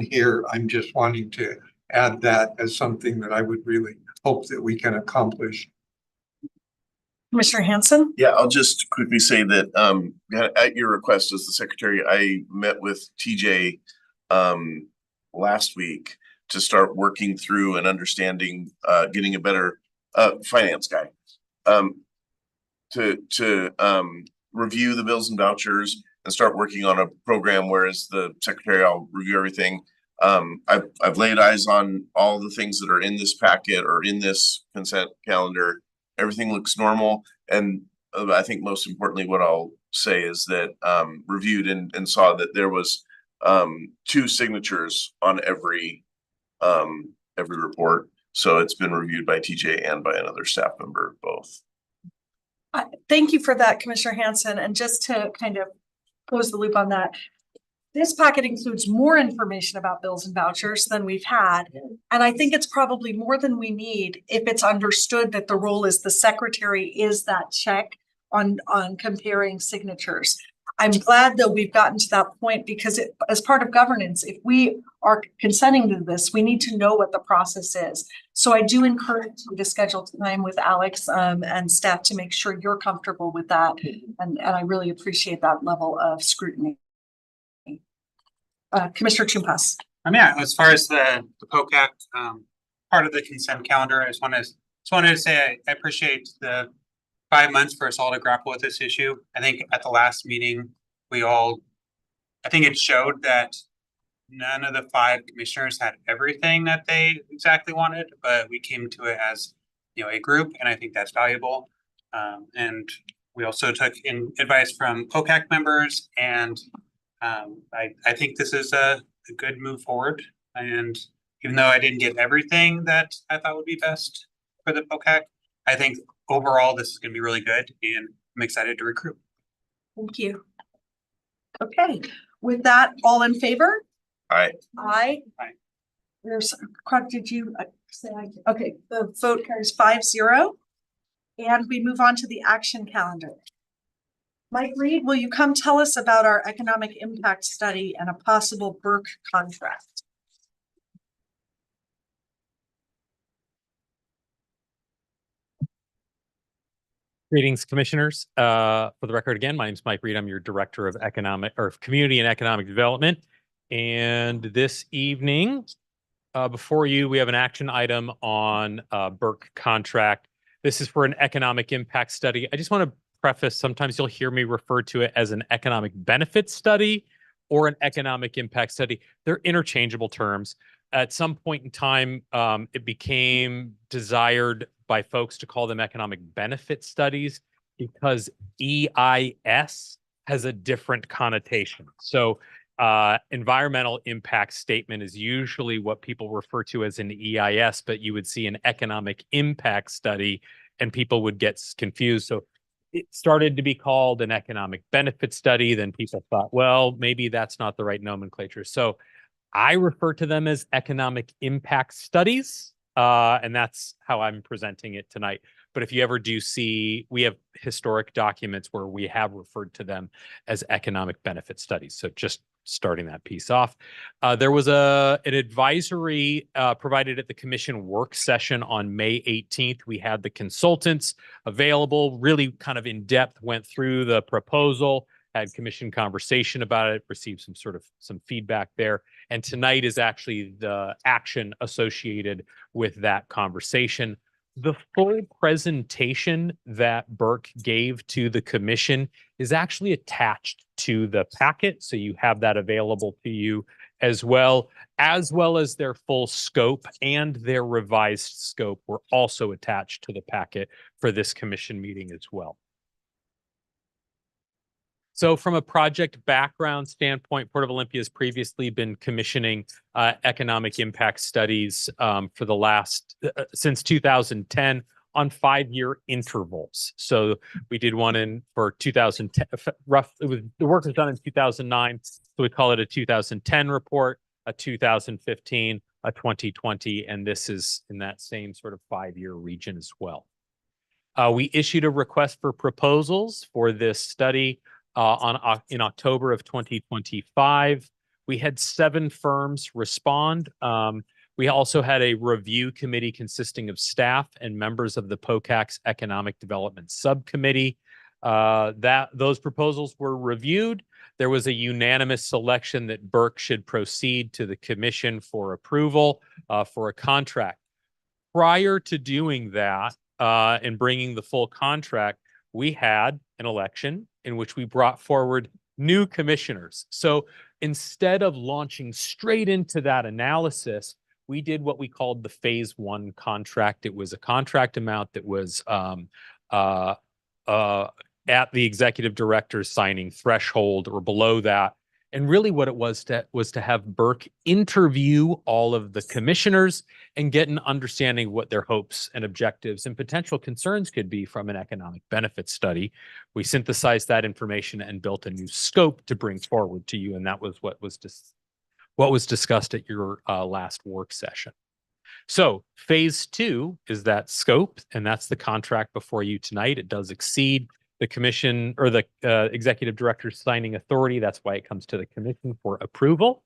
here. I'm just wanting to add that as something that I would really hope that we can accomplish. Commissioner Hanson? Yeah, I'll just quickly say that at your request as the secretary, I met with TJ last week to start working through and understanding, getting a better finance guy to review the bills and vouchers and start working on a program, whereas the secretary, I'll review everything. I've laid eyes on all the things that are in this packet or in this consent calendar. Everything looks normal. And I think most importantly, what I'll say is that reviewed and saw that there was 2 signatures on every report. So it's been reviewed by TJ and by another staff member, both. Thank you for that, Commissioner Hanson. And just to kind of close the loop on that, this packet includes more information about bills and vouchers than we've had. And I think it's probably more than we need if it's understood that the role is the secretary is that check on comparing signatures. I'm glad that we've gotten to that point because as part of governance, if we are consenting to this, we need to know what the process is. So I do encourage you to schedule time with Alex and staff to make sure you're comfortable with that. And I really appreciate that level of scrutiny. Commissioner Chumpas. Yeah, as far as the POCAC part of the consent calendar, I just wanted to say I appreciate the 5 months for us all to grapple with this issue. I think at the last meeting, I think it showed that none of the 5 commissioners had everything that they exactly wanted, but we came to it as a group, and I think that's valuable. And we also took in advice from POCAC members and I think this is a good move forward. And even though I didn't get everything that I thought would be best for the POCAC, I think overall this is gonna be really good and I'm excited to recruit. Thank you. Okay, with that, all in favor? Aye. Aye. Aye. There's, Clark, did you say aye? Okay, the vote carries 5-0. And we move on to the action calendar. Mike Reed, will you come tell us about our economic impact study and a possible Burke contract? Greetings, commissioners. For the record, again, my name is Mike Reed. I'm your Director of Economic or Community and Economic Development. And this evening, before you, we have an action item on Burke contract. This is for an economic impact study. I just want to preface, sometimes you'll hear me refer to it as an economic benefit study or an economic impact study. They're interchangeable terms. At some point in time, it became desired by folks to call them economic benefit studies because EIS has a different connotation. So environmental impact statement is usually what people refer to as an EIS, but you would see an economic impact study and people would get confused. So it started to be called an economic benefit study. Then people thought, well, maybe that's not the right nomenclature. So I refer to them as economic impact studies. And that's how I'm presenting it tonight. But if you ever do see, we have historic documents where we have referred to them as economic benefit studies. So just starting that piece off. There was an advisory provided at the commission work session on May 18th. We had the consultants available, really kind of in depth, went through the proposal, had commission conversation about it, received some feedback there. And tonight is actually the action associated with that conversation. The full presentation that Burke gave to the commission is actually attached to the packet. So you have that available to you as well as their full scope and their revised scope were also attached to the packet for this commission meeting as well. So from a project background standpoint, Port of Olympia has previously been commissioning economic impact studies for the last, since 2010 on 5-year intervals. So we did one for 2010, the work was done in 2009. So we call it a 2010 report, a 2015, a 2020, and this is in that same sort of 5-year region as well. We issued a request for proposals for this study in October of 2025. We had 7 firms respond. We also had a review committee consisting of staff and members of the POCAC's Economic Development Subcommittee. Those proposals were reviewed. There was a unanimous selection that Burke should proceed to the commission for approval for a contract. Prior to doing that and bringing the full contract, we had an election in which we brought forward new commissioners. So instead of launching straight into that analysis, we did what we called the phase 1 contract. It was a contract amount that was at the executive director's signing threshold or below that. And really what it was to have Burke interview all of the commissioners and get an understanding of what their hopes and objectives and potential concerns could be from an economic benefit study. We synthesized that information and built a new scope to bring forward to you. And that was what was discussed at your last work session. So phase 2 is that scope, and that's the contract before you tonight. It does exceed the commission or the executive director's signing authority. That's why it comes to the commission for approval.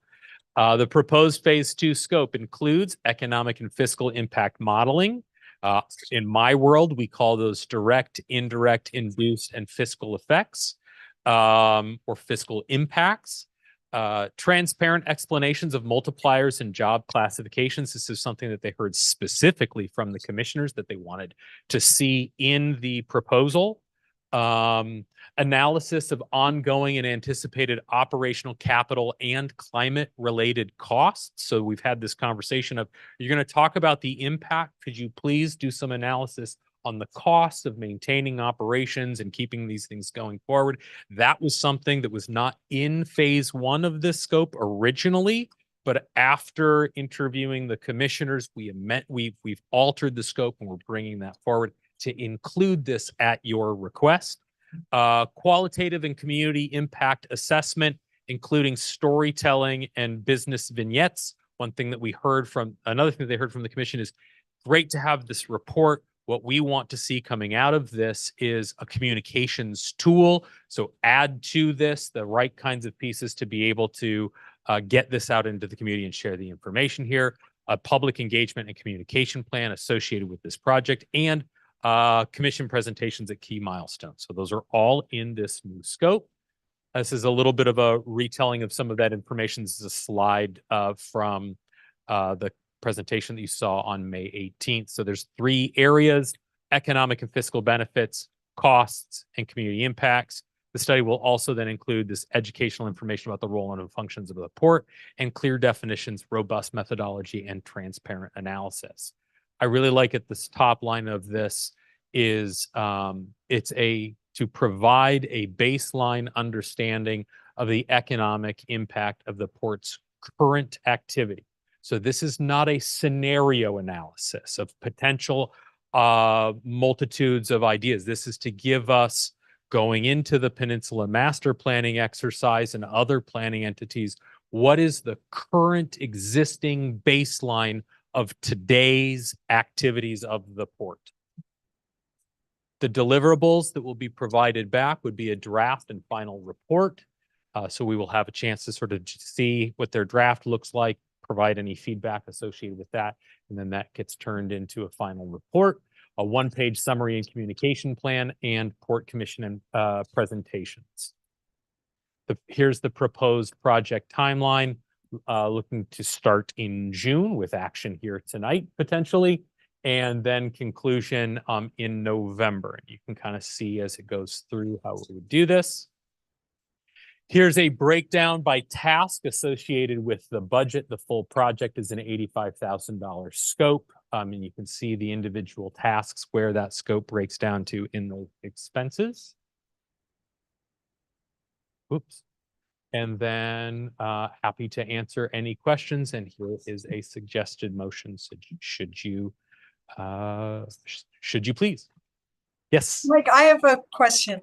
The proposed phase 2 scope includes economic and fiscal impact modeling. In my world, we call those direct, indirect, induced, and fiscal effects or fiscal impacts. Transparent explanations of multipliers and job classifications. This is something that they heard specifically from the commissioners that they wanted to see in the proposal. Analysis of ongoing and anticipated operational capital and climate related costs. So we've had this conversation of, you're going to talk about the impact. Could you please do some analysis on the cost of maintaining operations and keeping these things going forward. That was something that was not in phase one of this scope originally, but after interviewing the commissioners, we've altered the scope and we're bringing that forward to include this at your request. Qualitative and community impact assessment, including storytelling and business vignettes. Another thing that they heard from the commission is great to have this report. What we want to see coming out of this is a communications tool. So add to this the right kinds of pieces to be able to get this out into the community and share the information here. A public engagement and communication plan associated with this project, and commission presentations at key milestones. So those are all in this new scope. This is a little bit of a retelling of some of that information. This is a slide from the presentation that you saw on May 18th. So there's 3 areas: economic and fiscal benefits, costs, and community impacts. The study will also then include this educational information about the role and functions of the port, and clear definitions, robust methodology, and transparent analysis. I really like it. This top line of this is to provide a baseline understanding of the economic impact of the port's current activity. So this is not a scenario analysis of potential multitudes of ideas. This is to give us, going into the Peninsula Master Planning exercise and other planning entities, what is the current existing baseline of today's activities of the port. The deliverables that will be provided back would be a draft and final report. So we will have a chance to sort of see what their draft looks like, provide any feedback associated with that, and then that gets turned into a final report, a 1-page summary and communication plan, and port commission and presentations. Here's the proposed project timeline, looking to start in June with action here tonight, potentially, and then conclusion in November. And you can kind of see as it goes through how we would do this. Here's a breakdown by task associated with the budget. The full project is an $85,000 scope. And you can see the individual tasks where that scope breaks down to in the expenses. Oops. And then happy to answer any questions. And here is a suggested motion. So should you please? Yes. Mike, I have a question.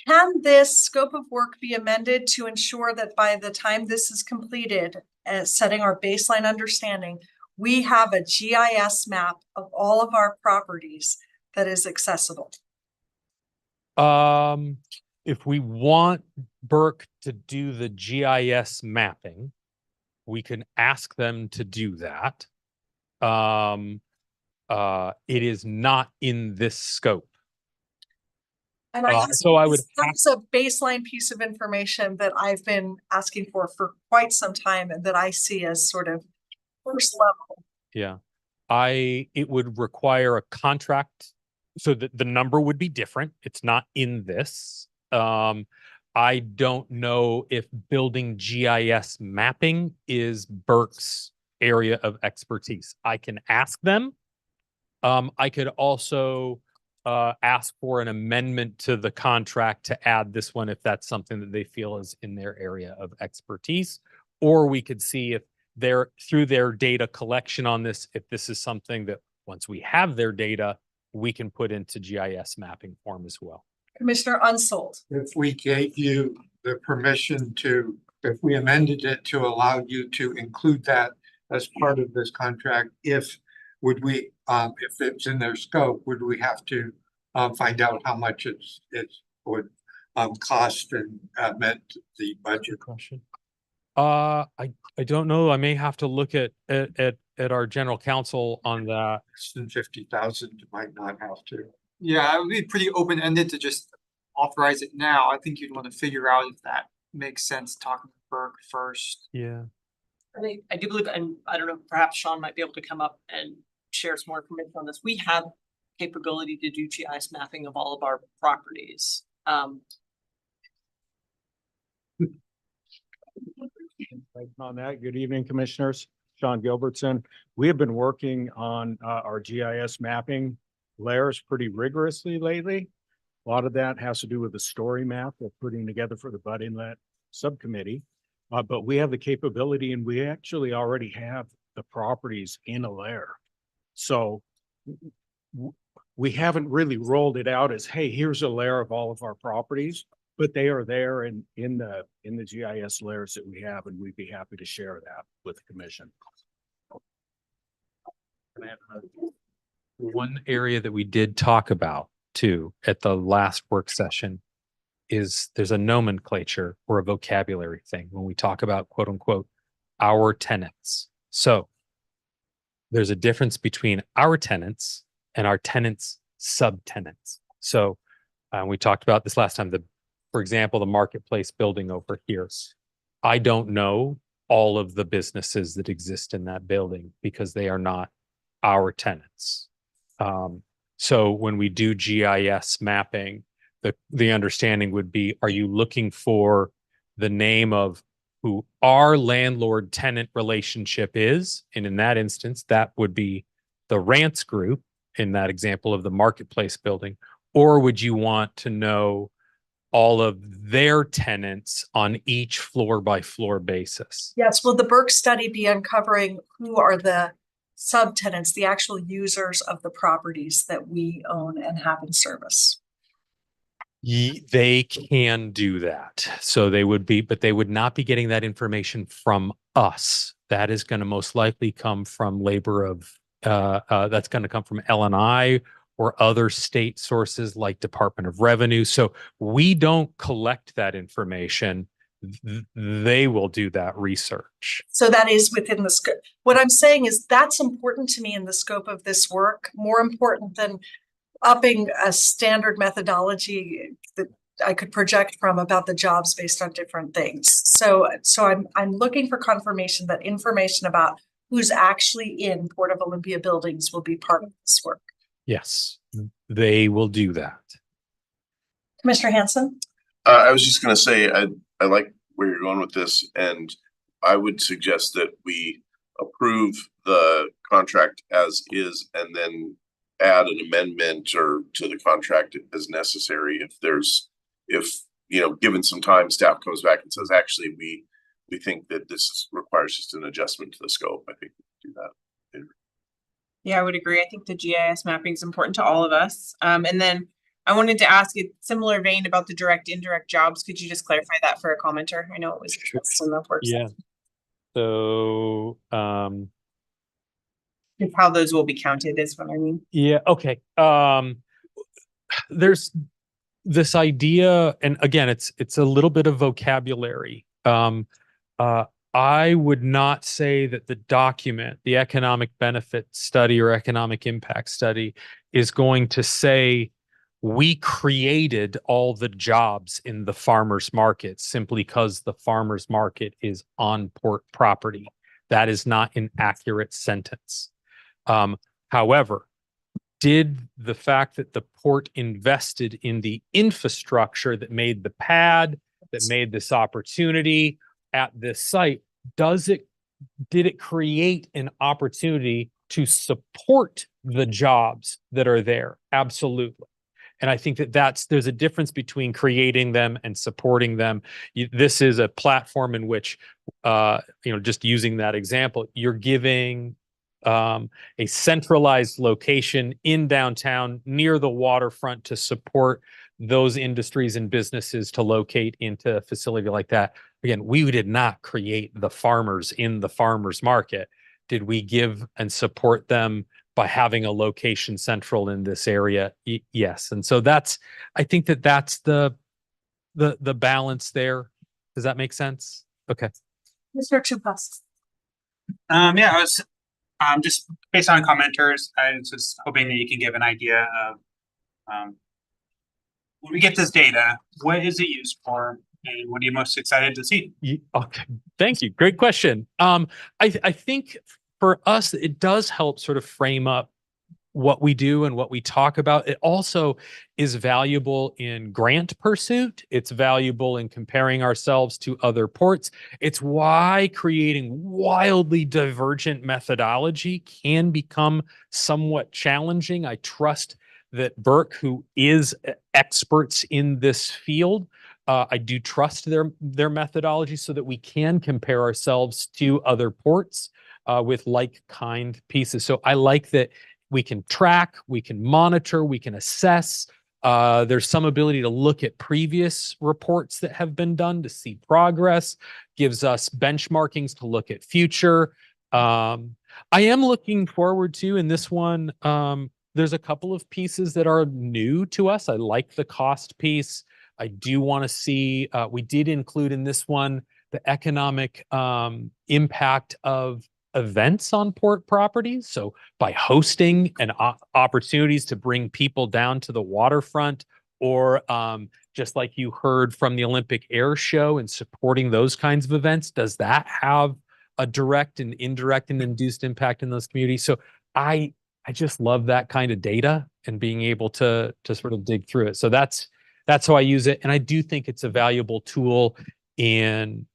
Can this scope of work be amended to ensure that by the time this is completed, setting our baseline understanding, we have a GIS map of all of our properties that is accessible? If we want Burke to do the GIS mapping, we can ask them to do that. It is not in this scope. And that's a baseline piece of information that I've been asking for quite some time, and that I see as sort of first level. Yeah, it would require a contract, so that the number would be different. It's not in this. I don't know if building GIS mapping is Burke's area of expertise. I can ask them. I could also ask for an amendment to the contract to add this one if that's something that they feel is in their area of expertise. Or we could see if through their data collection on this, if this is something that once we have their data, we can put into GIS mapping form as well. Commissioner Unsold. If we gave you the permission to, if we amended it to allow you to include that as part of this contract, if it's in their scope, would we have to find out how much it would cost and meant the budget? Question. I don't know. I may have to look at our general counsel on that. Less than 50,000 might not have to. Yeah, it would be pretty open-ended to just authorize it now. I think you'd want to figure out if that makes sense, talking to Burke first. Yeah. I do believe, and I don't know, perhaps Sean might be able to come up and share some more information on this. We have capability to do GIS mapping of all of our properties. On that, good evening, commissioners. Sean Gilbertson. We have been working on our GIS mapping layers pretty rigorously lately. A lot of that has to do with the story map we're putting together for the Bud Inlet Subcommittee. But we have the capability and we actually already have the properties in a layer. So we haven't really rolled it out as, hey, here's a layer of all of our properties, but they are there in the GIS layers that we have, and we'd be happy to share that with the commission. One area that we did talk about too at the last work session is there's a nomenclature or a vocabulary thing when we talk about quote unquote our tenants. So there's a difference between our tenants and our tenants' subtenants. So we talked about this last time, for example, the marketplace building over here. I don't know all of the businesses that exist in that building because they are not our tenants. So when we do GIS mapping, the understanding would be, are you looking for the name of who our landlord-tenant relationship is? And in that instance, that would be the Rants Group in that example of the marketplace building. Or would you want to know all of their tenants on each floor by floor basis? Yes, will the Burke study be uncovering who are the subtenants, the actual users of the properties that we own and have in service? They can do that. So they would be, but they would not be getting that information from us. That is going to most likely come from labor of, that's going to come from L&I or other state sources like Department of Revenue. So we don't collect that information. They will do that research. So that is within the scope. What I'm saying is that's important to me in the scope of this work, more important than upping a standard methodology that I could project from about the jobs based on different things. So I'm looking for confirmation that information about who's actually in Port of Olympia buildings will be part of this work. Yes, they will do that. Commissioner Hanson? I was just gonna say, I like where you're going with this, and I would suggest that we approve the contract as is and then add an amendment or to the contract as necessary if given some time, staff comes back and says, actually, we think that requires just an adjustment to the scope. I think we can do that. Yeah, I would agree. I think the GIS mapping is important to all of us. And then I wanted to ask a similar vein about the direct indirect jobs. Could you just clarify that for a commenter? I know it was discussed in the work Yeah. session. So, How those will be counted is what I mean. yeah, okay. There's this idea, and again, it's a little bit of vocabulary. I would not say that the document, the economic benefit study or economic impact study, is going to say we created all the jobs in the farmer's market simply because the farmer's market is on port property. That is not an accurate sentence. However, did the fact that the port invested in the infrastructure that made the pad, that made this opportunity at this site, did it create an opportunity to support the jobs that are there? Absolutely. And I think there's a difference between creating them and supporting them. This is a platform in which, just using that example, you're giving a centralized location in downtown near the waterfront to support those industries and businesses to locate into a facility like that. Again, we did not create the farmers in the farmers market. Did we give and support them by having a location central in this area? Yes. And so I think that's the balance there. Does that make sense? Okay. Mr. Chupas. Yeah, I was just based on commenters, I was just hoping that you can give an idea of when we get this data, what is it used for? And what are you most excited to see? Okay, thank you. Great question. I think for us, it does help sort of frame up what we do and what we talk about. It also is valuable in grant pursuit. It's valuable in comparing ourselves to other ports. It's why creating wildly divergent methodology can become somewhat challenging. I trust that Burke, who is experts in this field, I do trust their methodology so that we can compare ourselves to other ports with like kind pieces. So I like that we can track, we can monitor, we can assess. There's some ability to look at previous reports that have been done to see progress, gives us benchmarkings to look at future. I am looking forward to, in this one, there's a couple of pieces that are new to us. I like the cost piece. I do want to see, we did include in this one, the economic impact of events on port properties. So by hosting and opportunities to bring people down to the waterfront, or just like you heard from the Olympic Air Show and supporting those kinds of events, does that have a direct and indirect and induced impact in those communities? So I just love that kind of data and being able to sort of dig through it. So that's how I use it. And I do think it's a valuable tool in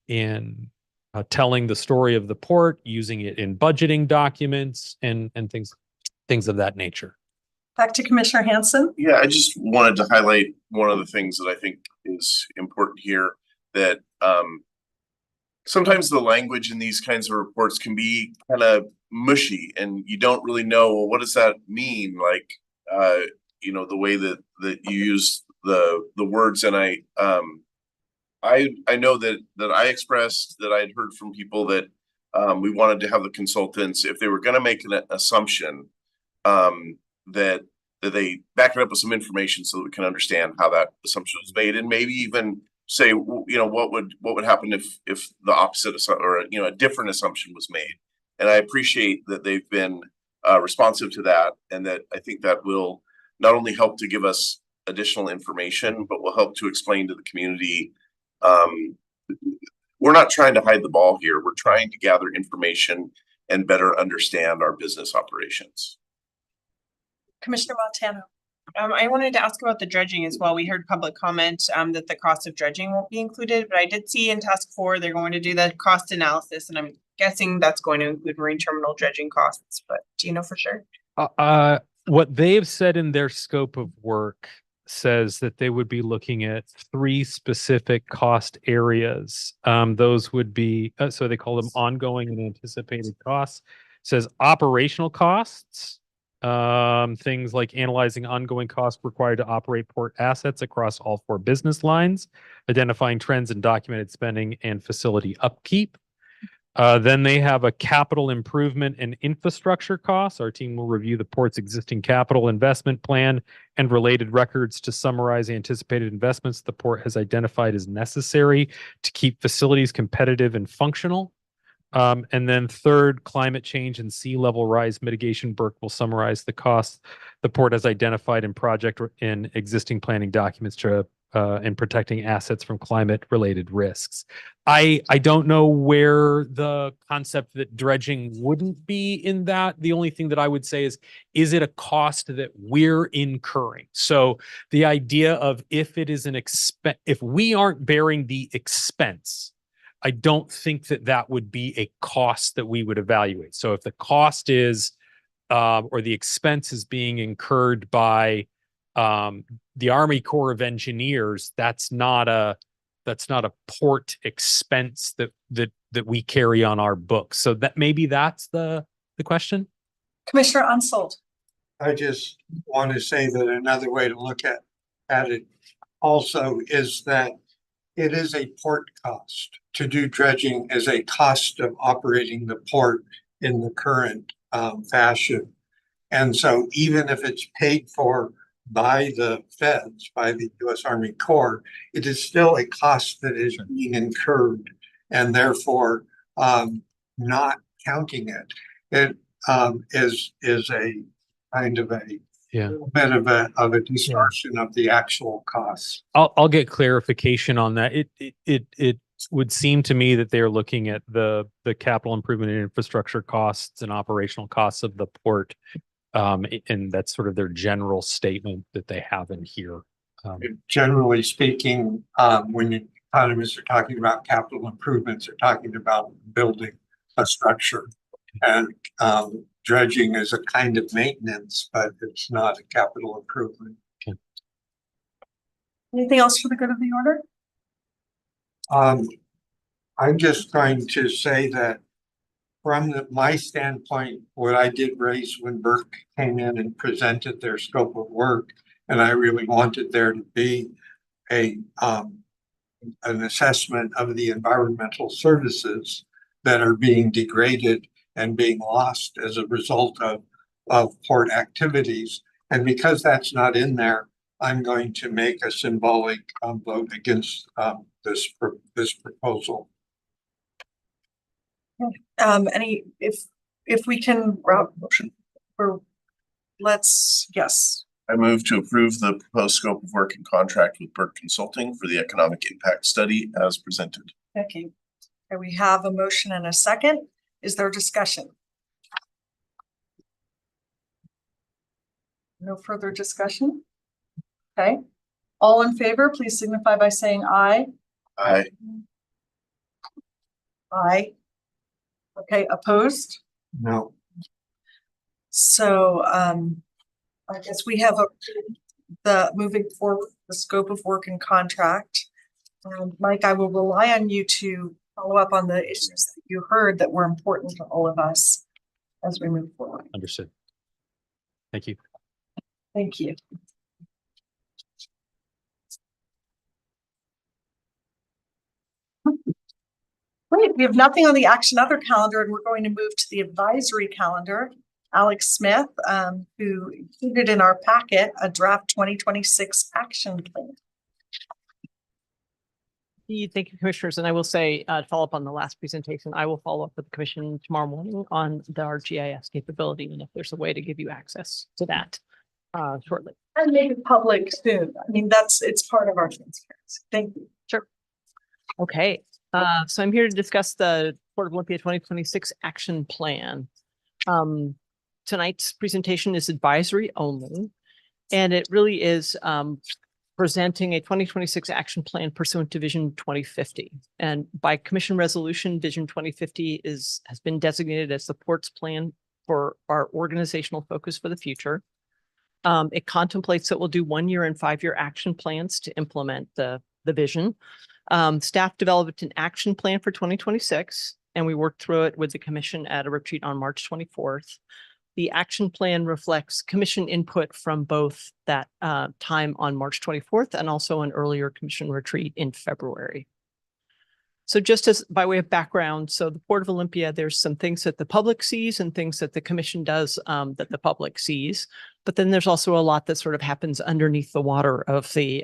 telling the story of the port, using it in budgeting documents and things of that nature. Back to Commissioner Hanson. Yeah, I just wanted to highlight one of the things that I think is important here, that sometimes the language in these kinds of reports can be kind of mushy and you don't really know, well, what does that mean? Like, the way that you use the words. And I know that I expressed that I'd heard from people that we wanted to have the consultants, if they were going to make an assumption, that they back it up with some information so that we can understand how that assumption was made, and maybe even say, what would happen if the opposite or a different assumption was made. And I appreciate that they've been responsive to that, and that I think that will not only help to give us additional information, but will help to explain to the community. We're not trying to hide the ball here. We're trying to gather information and better understand our business operations. Commissioner Montano. I wanted to ask about the dredging as well. We heard public comment that the cost of dredging won't be included, but I did see in task 4, they're going to do the cost analysis, and I'm guessing that's going to include marine terminal dredging costs, but do you know for sure? What they've said in their scope of work says that they would be looking at 3 specific cost areas. Those would be, so they call them ongoing and anticipated costs. It says operational costs, things like analyzing ongoing costs required to operate port assets across all 4 business lines, identifying trends in documented spending and facility upkeep. Then they have a capital improvement and infrastructure costs. Our team will review the port's existing capital investment plan and related records to summarize anticipated investments the port has identified as necessary to keep facilities competitive and functional. And then third, climate change and sea level rise mitigation. Burke will summarize the costs the port has identified in project in existing planning documents to in protecting assets from climate related risks. I don't know where the concept that dredging wouldn't be in that. The only thing that I would say is it a cost that we're incurring? So the idea of if it is an expense, if we aren't bearing the expense, I don't think that would be a cost that we would evaluate. So if the cost is, or the expense is being incurred by the Army Corps of Engineers, that's not a port expense that we carry on our books. So that maybe that's the question. Commissioner Unsold. I just want to say that another way to look at it also is that it is a port cost. To do dredging is a cost of operating the port in the current fashion. And so even if it's paid for by the feds, by the U.S. Army Corps, it is still a cost that is being incurred, and therefore not counting it. It is a kind of a bit of a distortion of the actual costs. I'll get clarification on that. It would seem to me that they're looking at the capital improvement and infrastructure costs and operational costs of the port And that's sort of their general statement that they have in here. Generally speaking, when economists are talking about capital improvements, they're talking about building a structure. And dredging is a kind of maintenance, but it's not a capital improvement. Anything else for the good of the order? I'm just going to say that from my standpoint, what I did raise when Burke came in and presented their scope of work, and I really wanted there to be an assessment of the environmental services that are being degraded and being lost as a result of port activities. And because that's not in there, I'm going to make a symbolic vote against this proposal. If we can, motion, or yes. I move to approve the proposed scope of work and contract with Burke Consulting for the economic impact study as presented. Okay, we have a motion and a second. Is there discussion? No further discussion? Okay, all in favor, please signify by saying aye. Aye. Aye. Okay, opposed? No. So I guess we have the moving forward, the scope of work and contract. And Mike, I will rely on you to follow up on the issues that you heard that were important to all of us as we move forward. Understood. Thank you. Thank you. Great, we have nothing on the action other calendar, and we're going to move to the advisory calendar. Alex Smith, who included in our packet a draft 2026 action plan. Thank you, commissioners. And I will say, to follow up on the last presentation, I will follow up with the commission tomorrow morning on our GIS capability and if there's a way to give you access to that shortly. And make it public soon. I mean, it's part of our transparency. Thank you. Sure. Okay. So I'm here to discuss the Port of Olympia 2026 action plan. Tonight's presentation is advisory only, and it really is presenting a 2026 action plan pursuant to Vision 2050. And by commission resolution, Vision 2050 has been designated as the port's plan for our organizational focus for the future. It contemplates that we'll do 1-year and 5-year action plans to implement the vision. Staff developed an action plan for 2026, and we worked through it with the commission at a retreat on March 24th. The action plan reflects commission input from both that time on March 24th and also an earlier commission retreat in February. So just as by way of background, so the Port of Olympia, there's some things that the public sees and things that the commission does that the public sees. But then there's also a lot that sort of happens underneath the water of the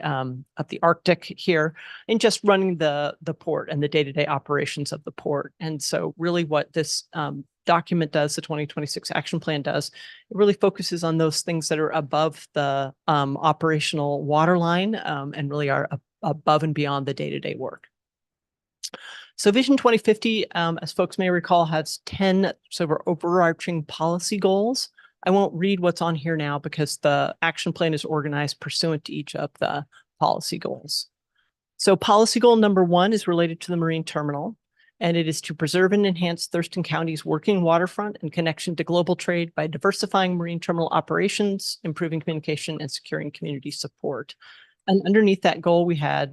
Arctic here in just running the port and the day-to-day operations of the port. And so really what this document does, the 2026 action plan does, it really focuses on those things that are above the operational waterline and really are above and beyond the day-to-day work. So Vision 2050, as folks may recall, has 10 sort of overarching policy goals. I won't read what's on here now because the action plan is organized pursuant to each of the policy goals. So policy goal number 1 is related to the marine terminal, and it is to preserve and enhance Thurston County's working waterfront and connection to global trade by diversifying marine terminal operations, improving communication, and securing community support. And underneath that goal, we had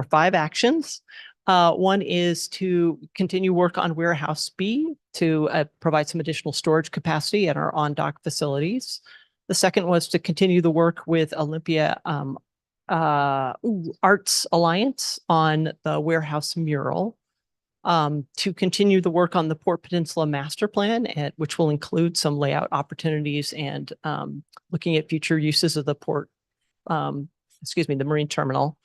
5 actions. One is to continue work on Warehouse B to provide some additional storage capacity at our on-dock facilities. The second was to continue the work with Olympia Arts Alliance on the warehouse mural. To continue the work on the Port Peninsula Master Plan, which will include some layout opportunities and looking at future uses of the port, the marine terminal.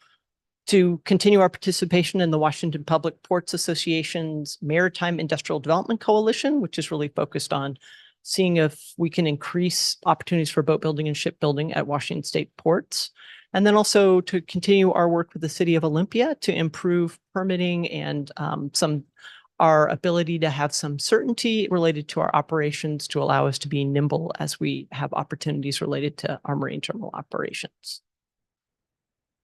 To continue our participation in the Washington Public Ports Association's Maritime Industrial Development Coalition, which is really focused on seeing if we can increase opportunities for boat building and shipbuilding at Washington State ports. And then also to continue our work with the City of Olympia to improve permitting and some our ability to have some certainty related to our operations to allow us to be nimble as we have opportunities related to our marine terminal operations.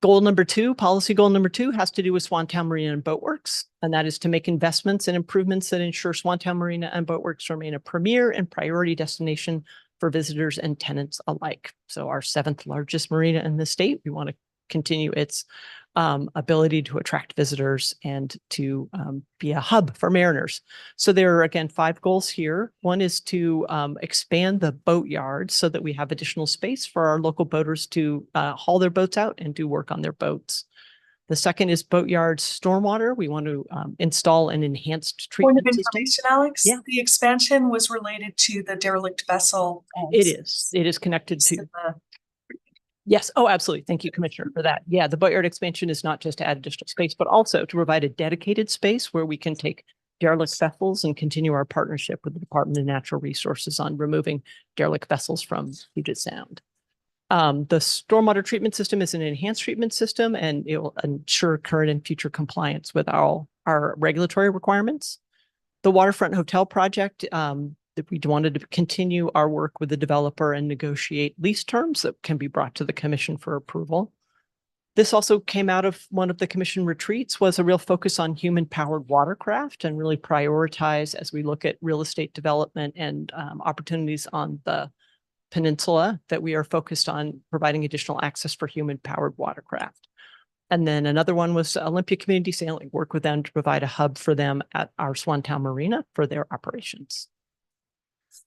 Goal number two, policy goal number two, has to do with Swantown Marina and Boatworks, and that is to make investments and improvements that ensure Swantown Marina and Boatworks remain a premier and priority destination for visitors and tenants alike. So our 7th largest marina in the state, we want to continue its ability to attract visitors and to be a hub for mariners. So there are, again, 5 goals here. One is to expand the boat yard so that we have additional space for our local boaters to haul their boats out and do work on their boats. The second is boatyard stormwater. We want to install an enhanced Point treatment of system. information, Alex? Yeah. The expansion was related to the derelict vessel. It is. It is connected to. Yes. Oh, absolutely. Thank you, Commissioner, for that. Yeah, the boatyard expansion is not just to add additional space, but also to provide a dedicated space where we can take derelict vessels and continue our partnership with the Department of Natural Resources on removing derelict vessels from Puget Sound. The stormwater treatment system is an enhanced treatment system, and it will ensure current and future compliance with all our regulatory requirements. The waterfront hotel project, that we wanted to continue our work with the developer and negotiate lease terms that can be brought to the commission for approval. This also came out of one of the commission retreats, was a real focus on human-powered watercraft and really prioritize as we look at real estate development and opportunities on the peninsula, that we are focused on providing additional access for human-powered watercraft. And then another one was Olympia Community Sailing, work with them to provide a hub for them at our Swantown Marina for their operations.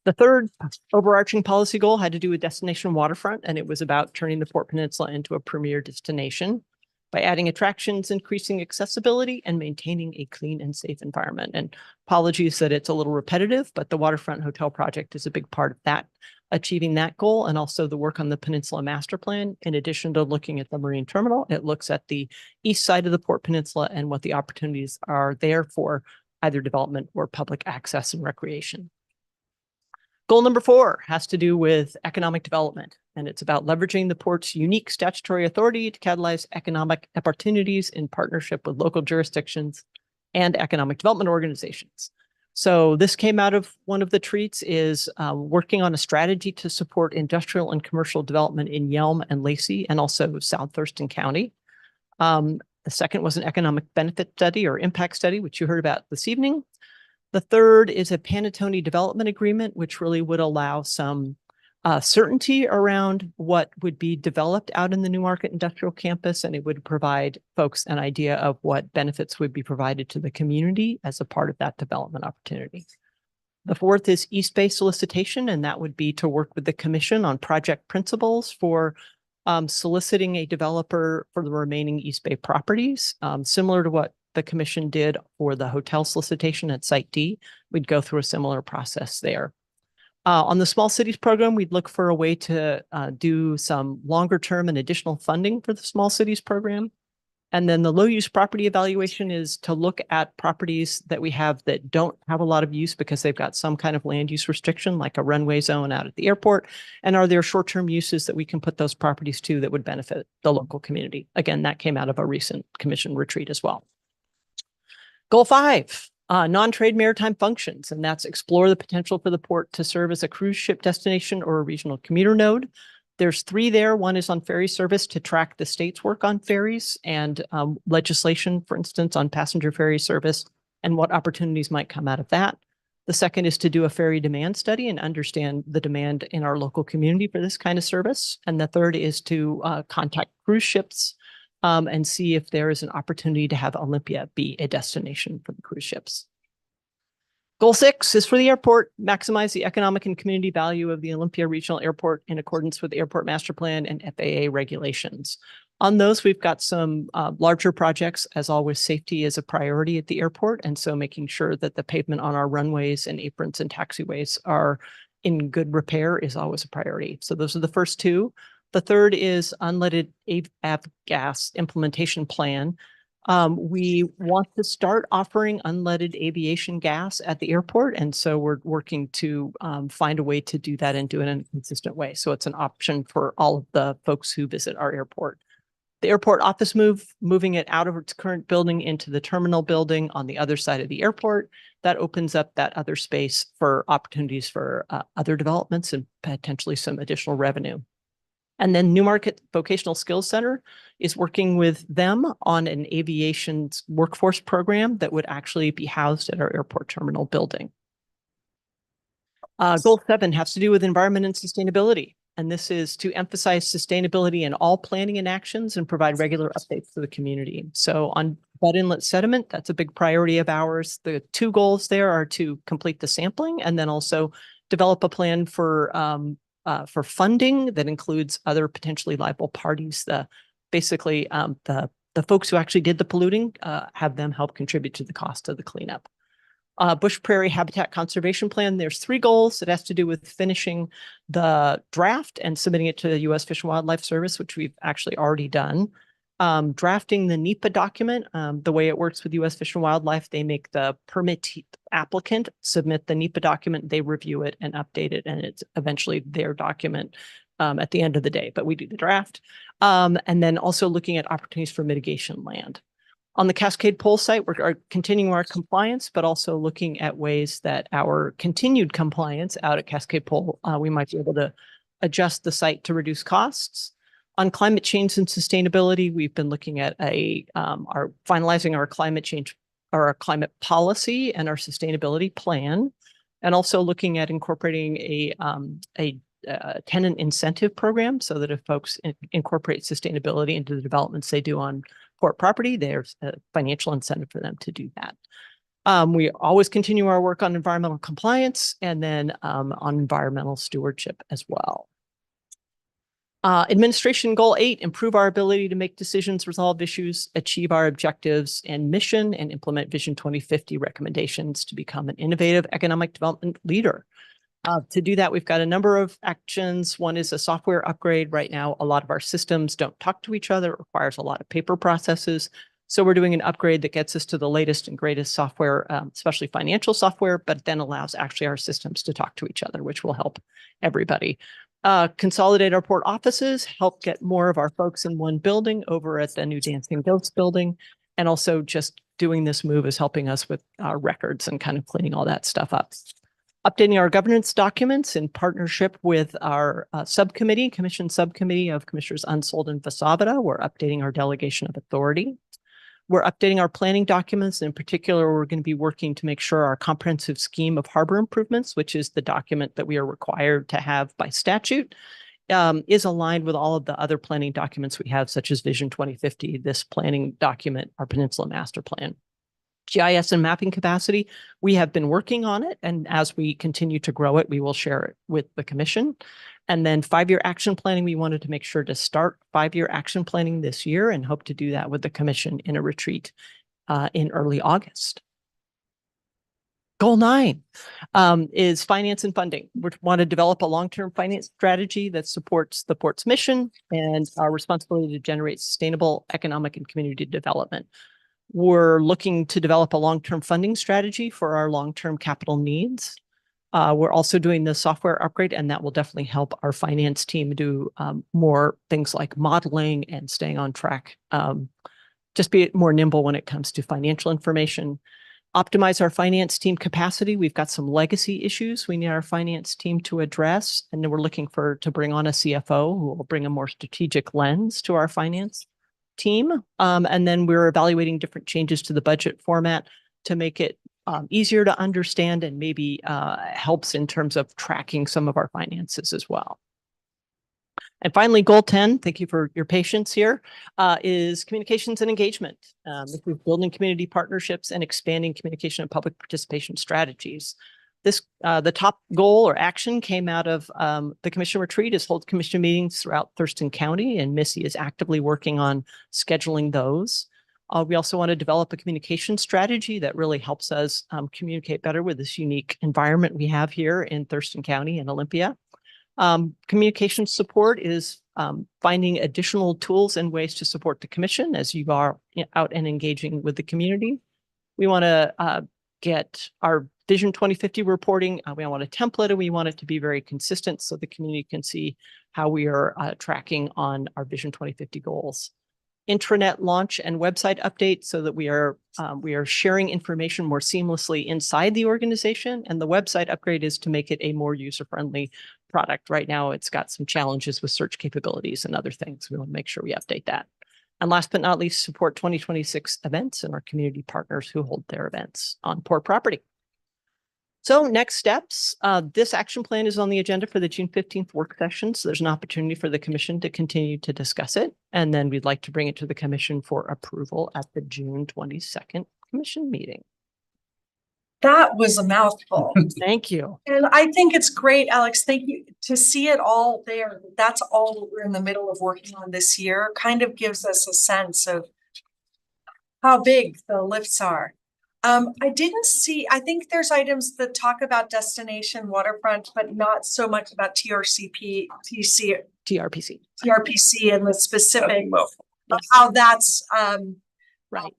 The third overarching policy goal had to do with destination waterfront, and it was about turning the Port Peninsula into a premier destination by adding attractions, increasing accessibility, and maintaining a clean and safe environment. And apologies that it's a little repetitive, but the waterfront hotel project is a big part of that, achieving that goal, and also the work on the Peninsula Master Plan. In addition to looking at the marine terminal, it looks at the east side of the Port Peninsula and what the opportunities are there for either development or public access and recreation. Goal number 4 has to do with economic development, and it's about leveraging the port's unique statutory authority to catalyze economic opportunities in partnership with local jurisdictions and economic development organizations. So this came out of one of the treats, is working on a strategy to support industrial and commercial development in Yelm and Lacey, and also South Thurston County. The second was an economic benefit study or impact study, which you heard about this evening. The third is a Panattoni development agreement, which really would allow some certainty around what would be developed out in the Newmarket Industrial Campus, and it would provide folks an idea of what benefits would be provided to the community as a part of that development opportunity. The fourth is East Bay solicitation, and that would be to work with the commission on project principles for soliciting a developer for the remaining East Bay properties, similar to what the commission did for the hotel solicitation at Site D. We'd go through a similar process there. On the Small Cities program, we'd look for a way to do some longer term and additional funding for the Small Cities program. And then the low use property evaluation is to look at properties that we have that don't have a lot of use because they've got some kind of land use restriction, like a runway zone out at the airport. And are there short-term uses that we can put those properties to that would benefit the local community? Again, that came out of a recent commission retreat as well. Goal 5, non-trade maritime functions, and that's explore the potential for the port to serve as a cruise ship destination or a regional commuter node. There's 3 there. One is on ferry service to track the state's work on ferries and legislation, for instance, on passenger ferry service and what opportunities might come out of that. The second is to do a ferry demand study and understand the demand in our local community for this kind of service. And the third is to contact cruise ships and see if there is an opportunity to have Olympia be a destination for the cruise ships. Goal 6 is for the airport, maximize the economic and community value of the Olympia Regional Airport in accordance with the Airport Master Plan and FAA regulations. On those, we've got some larger projects. As always, safety is a priority at the airport, and so making sure that the pavement on our runways and aprons and taxiways are in good repair is always a priority. So those are the first 2. The third is unleaded avgas implementation plan. We want to start offering unleaded aviation gas at the airport, and so we're working to find a way to do that and do it in a consistent way. So it's an option for all of the folks who visit our airport. The airport office moving it out of its current building into the terminal building on the other side of the airport. That opens up that other space for opportunities for other developments and potentially some additional revenue. And then Newmarket Vocational Skills Center is working with them on an aviation workforce program that would actually be housed at our airport terminal building. Goal 7 has to do with environment and sustainability. And this is to emphasize sustainability in all planning and actions and provide regular updates to the community. So on Butt Inlet sediment, that's a big priority of ours. The 2 goals there are to complete the sampling and then also develop a plan for funding that includes other potentially liable parties. The folks who actually did the polluting, have them help contribute to the cost of the cleanup. Bush Prairie Habitat Conservation Plan, there's 3 goals. It has to do with finishing the draft and submitting it to the U.S. Fish and Wildlife Service, which we've actually already done. Drafting the NEPA document, the way it works with U.S. Fish and Wildlife, they make the permit applicant submit the NEPA document, they review it and update it, and it's eventually their document at the end of the day, but we do the draft. And then also looking at opportunities for mitigation land. On the Cascade Pole site, we're continuing our compliance, but also looking at ways that our continued compliance out at Cascade Pole, we might be able to adjust the site to reduce costs. On climate change and sustainability, we've been looking at finalizing our climate change or our climate policy and our sustainability plan, and also looking at incorporating a tenant incentive program so that if folks incorporate sustainability into the developments they do on port property, there's a financial incentive for them to do that. We always continue our work on environmental compliance and then on environmental stewardship as well. Administration Goal 8, improve our ability to make decisions, resolve issues, achieve our objectives and mission, and implement Vision 2050 recommendations to become an innovative economic development leader. To do that, we've got a number of actions. One is a software upgrade. Right now, a lot of our systems don't talk to each other. It requires a lot of paper processes. So we're doing an upgrade that gets us to the latest and greatest software, especially financial software, but then allows actually our systems to talk to each other, which will help everybody. Consolidate our port offices, help get more of our folks in one building over at the new Dancing Goats building. And also just doing this move is helping us with our records and kind of cleaning all that stuff up. Updating our governance documents in partnership with our commission subcommittee of Commissioners Unsold and Vasavada. We're updating our delegation of authority. We're updating our planning documents. In particular, we're going to be working to make sure our comprehensive scheme of harbor improvements, which is the document that we are required to have by statute, is aligned with all of the other planning documents we have, such as Vision 2050, this planning document, our Peninsula Master Plan. GIS and mapping capacity, we have been working on it, and as we continue to grow it, we will share it with the commission. And then 5-year action planning, we wanted to make sure to start 5-year action planning this year and hope to do that with the commission in a retreat in early August. Goal 9 is finance and funding. We want to develop a long-term finance strategy that supports the port's mission and our responsibility to generate sustainable economic and community development. We're looking to develop a long-term funding strategy for our long-term capital needs. We're also doing the software upgrade, and that will definitely help our finance team do more things like modeling and staying on track. Just be more nimble when it comes to financial information. Optimize our finance team capacity. We've got some legacy issues we need our finance team to address, and then we're looking to bring on a CFO who will bring a more strategic lens to our finance team. And then we're evaluating different changes to the budget format to make it easier to understand and maybe helps in terms of tracking some of our finances as well. And finally, Goal 10, thank you for your patience here, is communications and engagement. This is building community partnerships and expanding communication and public participation strategies. The top goal or action came out of the commission retreat is hold commission meetings throughout Thurston County, and Missy is actively working on scheduling those. We also want to develop a communication strategy that really helps us communicate better with this unique environment we have here in Thurston County and Olympia. Communication support is finding additional tools and ways to support the commission as you are out and engaging with the community. We want to get our Vision 2050 reporting. We want a template, and we want it to be very consistent so the community can see how we are tracking on our Vision 2050 goals. intranet launch and website update so that we are sharing information more seamlessly inside the organization. And the website upgrade is to make it a more user-friendly product. Right now, it's got some challenges with search capabilities and other things. We want to make sure we update that. And last but not least, support 2026 events and our community partners who hold their events on Port property. So next steps, this action plan is on the agenda for the June 15th work session. So there's an opportunity for the commission to continue to discuss it. And then we'd like to bring it to the commission for approval at the June 22nd commission meeting. That was a mouthful. Thank you. And I think it's great, Alex. Thank you to see it all there. That's all that we're in the middle of working on this year. Kind of gives us a sense of how big the lifts are. I didn't see, I think there's items that talk about destination waterfront, but not so much about TRPC and the specific of how that's right.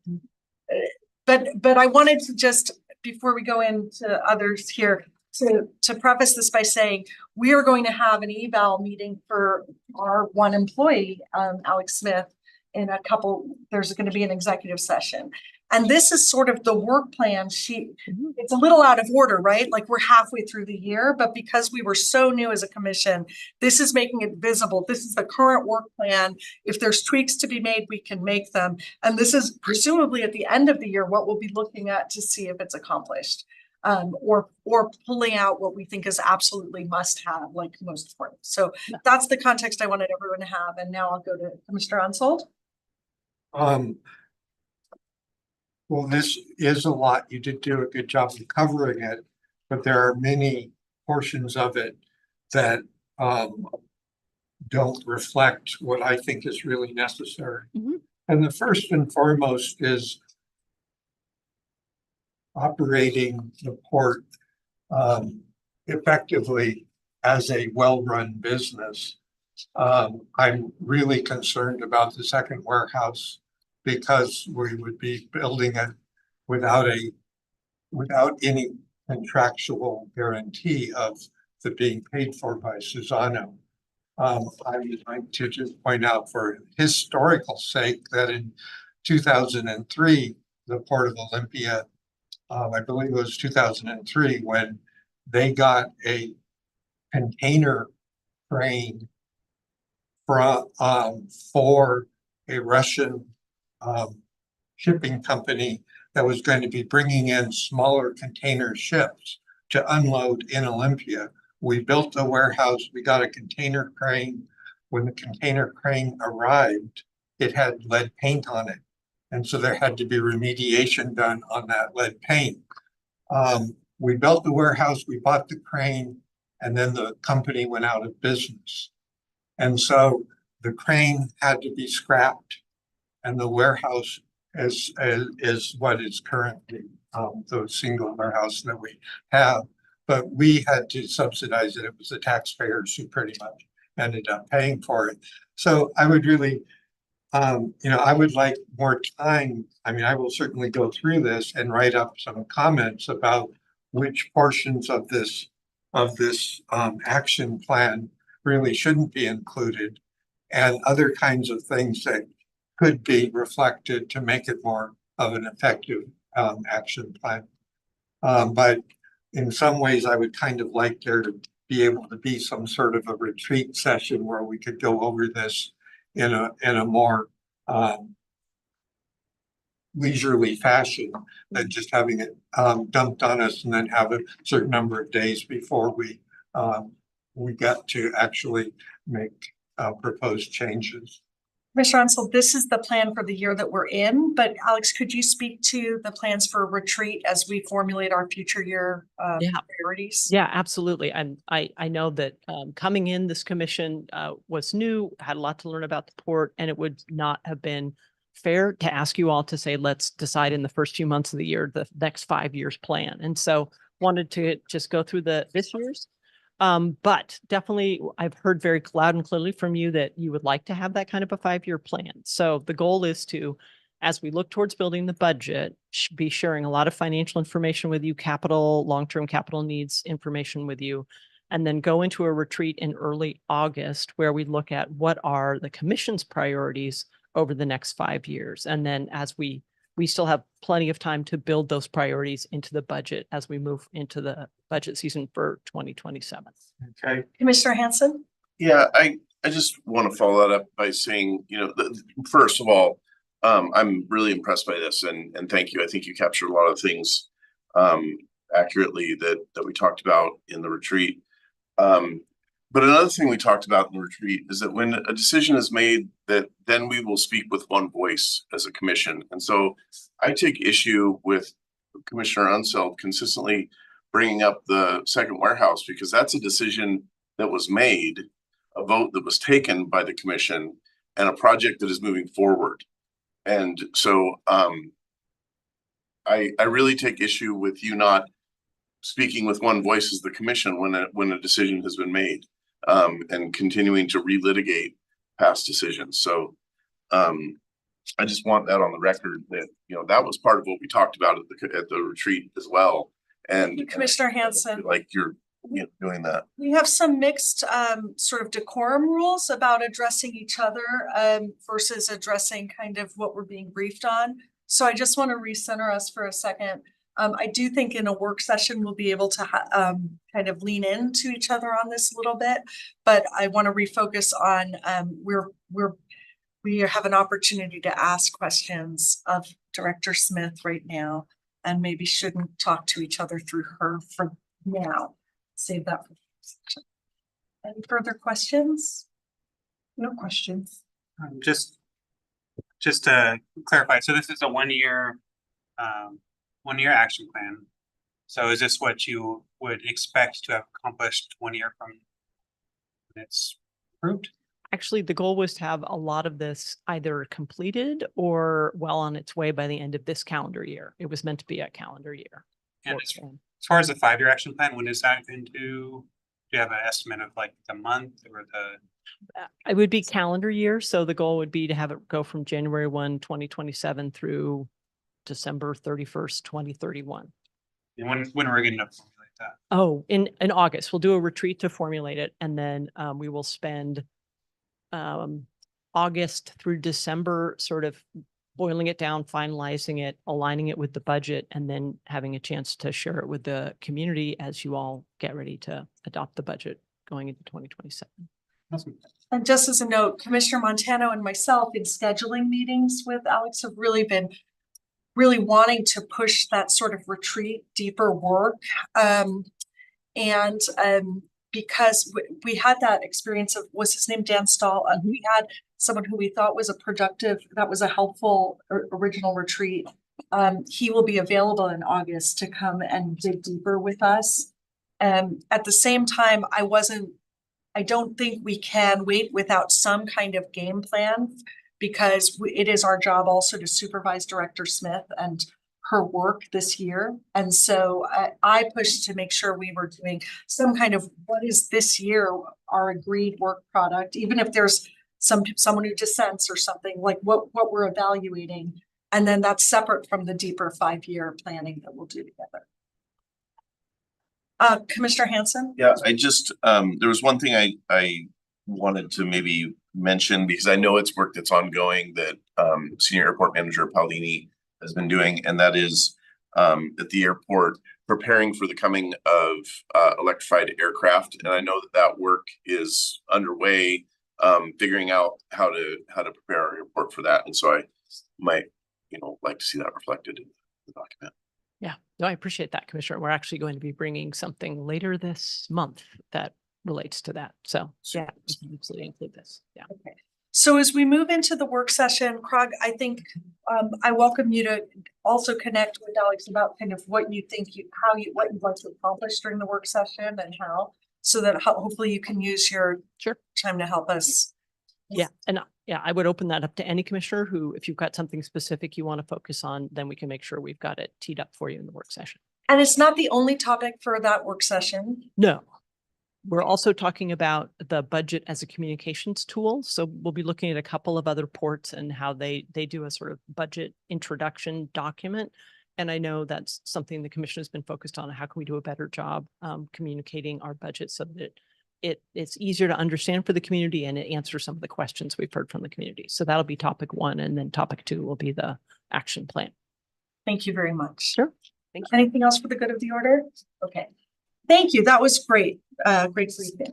But I wanted to just, before we go into others here, to preface this by saying we are going to have an eval meeting for our one employee, Alex Smith, in a couple, there's going to be an executive session. And this is sort of the work plan sheet. It's a little out of order, right? Like we're halfway through the year, but because we were so new as a commission, this is making it visible. This is the current work plan. If there's tweaks to be made, we can make them. And this is presumably at the end of the year, what we'll be looking at to see if it's accomplished. Or pulling out what we think is absolutely must have, like most important. So that's the context I wanted everyone to have. And now I'll go to Commissioner Unsold. Well, this is a lot. You did do a good job of covering it, but there are many portions of it that don't reflect what I think is really necessary. And the first and foremost is operating the port effectively as a well-run business. I'm really concerned about the second warehouse because we would be building it without any contractual guarantee of the being paid for by Suzano. I would like to just point out for historical sake that in 2003, the Port of Olympia, I believe it was 2003, when they got a container crane for a Russian shipping company that was going to be bringing in smaller container ships to unload in Olympia. We built a warehouse, we got a container crane. When the container crane arrived, it had lead paint on it. And so there had to be remediation done on that lead paint. We built the warehouse, we bought the crane, and then the company went out of business. And so the crane had to be scrapped, and the warehouse is what is currently the single warehouse that we have. But we had to subsidize it. It was the taxpayers who pretty much ended up paying for it. So I would really, I would like more time. I mean, I will certainly go through this and write up some comments about which portions of this action plan really shouldn't be included, and other kinds of things that could be reflected to make it more of an effective action plan. But in some ways, I would kind of like there to be able to be some sort of a retreat session where we could go over this in a more leisurely fashion than just having it dumped on us and then have a certain number of days before we got to actually make proposed changes. Mr. Ansel, this is the plan for the year that we're in, but Alex, could you speak to the plans for retreat as we formulate our future year priorities? Yeah, absolutely. And I know that coming in, this commission was new, had a lot to learn about the port, and it would not have been fair to ask you all to say, let's decide in the first few months of the year, the next 5 years plan. And so wanted to just go through this year's. But definitely, I've heard very loud and clearly from you that you would like to have that kind of a 5-year plan. So the goal is to, as we look towards building the budget, be sharing a lot of financial information with you, long-term capital needs information with you, and then go into a retreat in early August where we look at what are the commission's priorities over the next 5 years. And then as we still have plenty of time to build those priorities into the budget as we move into the budget season for 2027. Okay. Commissioner Hanson? Yeah, I just want to follow that up by saying, first of all, I'm really impressed by this and thank you. I think you captured a lot of things accurately that we talked about in the retreat. But another thing we talked about in the retreat is that when a decision is made, that then we will speak with one voice as a commission. And so I take issue with Commissioner Unseld consistently bringing up the second warehouse, because that's a decision that was made, a vote that was taken by the commission, and a project that is moving forward. And so I really take issue with you not speaking with one voice as the commission when a decision has been made, and continuing to relitigate past decisions. So I just want that on the record that, that was part of what we talked about at the retreat as well. And Commissioner Hanson. Like you're doing that. We have some mixed sort of decorum rules about addressing each other versus addressing kind of what we're being briefed on. So I just want to recenter us for a second. I do think in a work session, we'll be able to kind of lean into each other on this a little bit, but I want to refocus on we have an opportunity to ask questions of Director Smith right now, and maybe shouldn't talk to each other through her for now. Save that for the session. Any further questions? No questions. Just to clarify, so this is a 1-year action plan. So is this what you would expect to have accomplished 1 year from when it's approved? Actually, the goal was to have a lot of this either completed or well on its way by the end of this calendar year. It was meant to be a calendar year. And as far as the 5-year action plan, when is that going to, do you have an estimate of like the month or the? It would be calendar year. So the goal would be to have it go from January 1, 2027 through December 31st, 2031. And when are we going to formulate that? Oh, in August, we'll do a retreat to formulate it. And then we will spend August through December sort of boiling it down, finalizing it, aligning it with the budget, and then having a chance to share it with the community as you all get ready to adopt the budget going into 2027. Awesome. And just as a note, Commissioner Montano and myself in scheduling meetings with Alex have really been wanting to push that sort of retreat, deeper work. Because we had that experience of, was his name Dan Stahl? We had someone who we thought was a helpful original retreat. He will be available in August to come and dig deeper with us. At the same time, I don't think we can wait without some kind of game plan, because it is our job also to supervise Director Smith and her work this year. And so I pushed to make sure we were doing some kind of, what is this year our agreed work product, even if there's someone who dissents or something, like what we're evaluating. And then that's separate from the deeper 5-year planning that we'll do together. Commissioner Hanson? Yeah, I just, there was one thing I wanted to maybe mention, because I know it's work that's ongoing that Senior Airport Manager Paulini has been doing, and that is at the airport preparing for the coming of electrified aircraft. And I know that work is underway, figuring out how to prepare our airport for that. And so I might, like to see that reflected in the document. Yeah, no, I appreciate that, Commissioner. We're actually going to be bringing something later this month that relates to that. So yeah, we can absolutely include this. Yeah. Okay. So as we move into the work session, Krog, I think I welcome you to also connect with Alex about kind of what you think what you'd like to accomplish during the work session and how, so that hopefully you can use your time to help us. Yeah. And yeah, I would open that up to any commissioner who, if you've got something specific you want to focus on, then we can make sure we've got it teed up for you in the work session. And it's not the only topic for that work session. No. We're also talking about the budget as a communications tool. So we'll be looking at a couple of other ports and how they do a sort of budget introduction document. And I know that's something the commission has been focused on. How can we do a better job communicating our budget so that it's easier to understand for the community and it answers some of the questions we've heard from the community. So that'll be topic 1, and then topic 2 will be the action plan. Thank you very much. Sure. Thank you. Anything else for the good of the order? Okay. Thank you. That was great. Great briefing.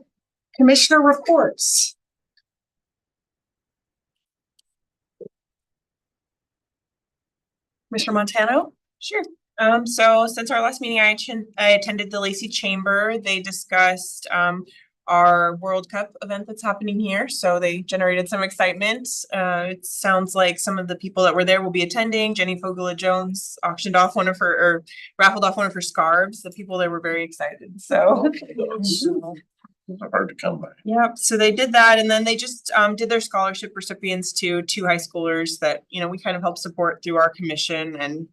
Commissioner reports. Commissioner Montano? Sure. So since our last meeting, I attended the Lacey Chamber. They discussed our World Cup event that's happening here. So they generated some excitement. It sounds like some of the people that were there will be attending. Jenny Fogula Jones auctioned off one of her, or raffled off one of her scarves. The people there were very excited. So Hard to come by. yeah, so they did that, and then they just did their scholarship recipients to 2 high schoolers that, you know, we kind of help support through our commission and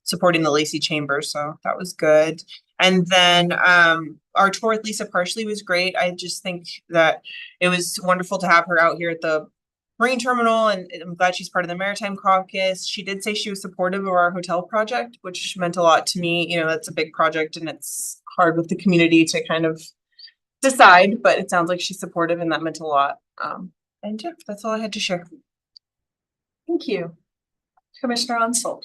supporting the Lacey Chamber, so that was good. And then our tour with Lisa Partially was great. I just think that it was wonderful to have her out here at the Marine Terminal, and I'm glad she's part of the Maritime Caucus. She did say she was supportive of our hotel project, which meant a lot to me. You know, that's a big project and it's hard with the community to kind of decide, but it sounds like she's supportive and that meant a lot. And yeah, that's all I had to share. Thank you. Commissioner Ansel.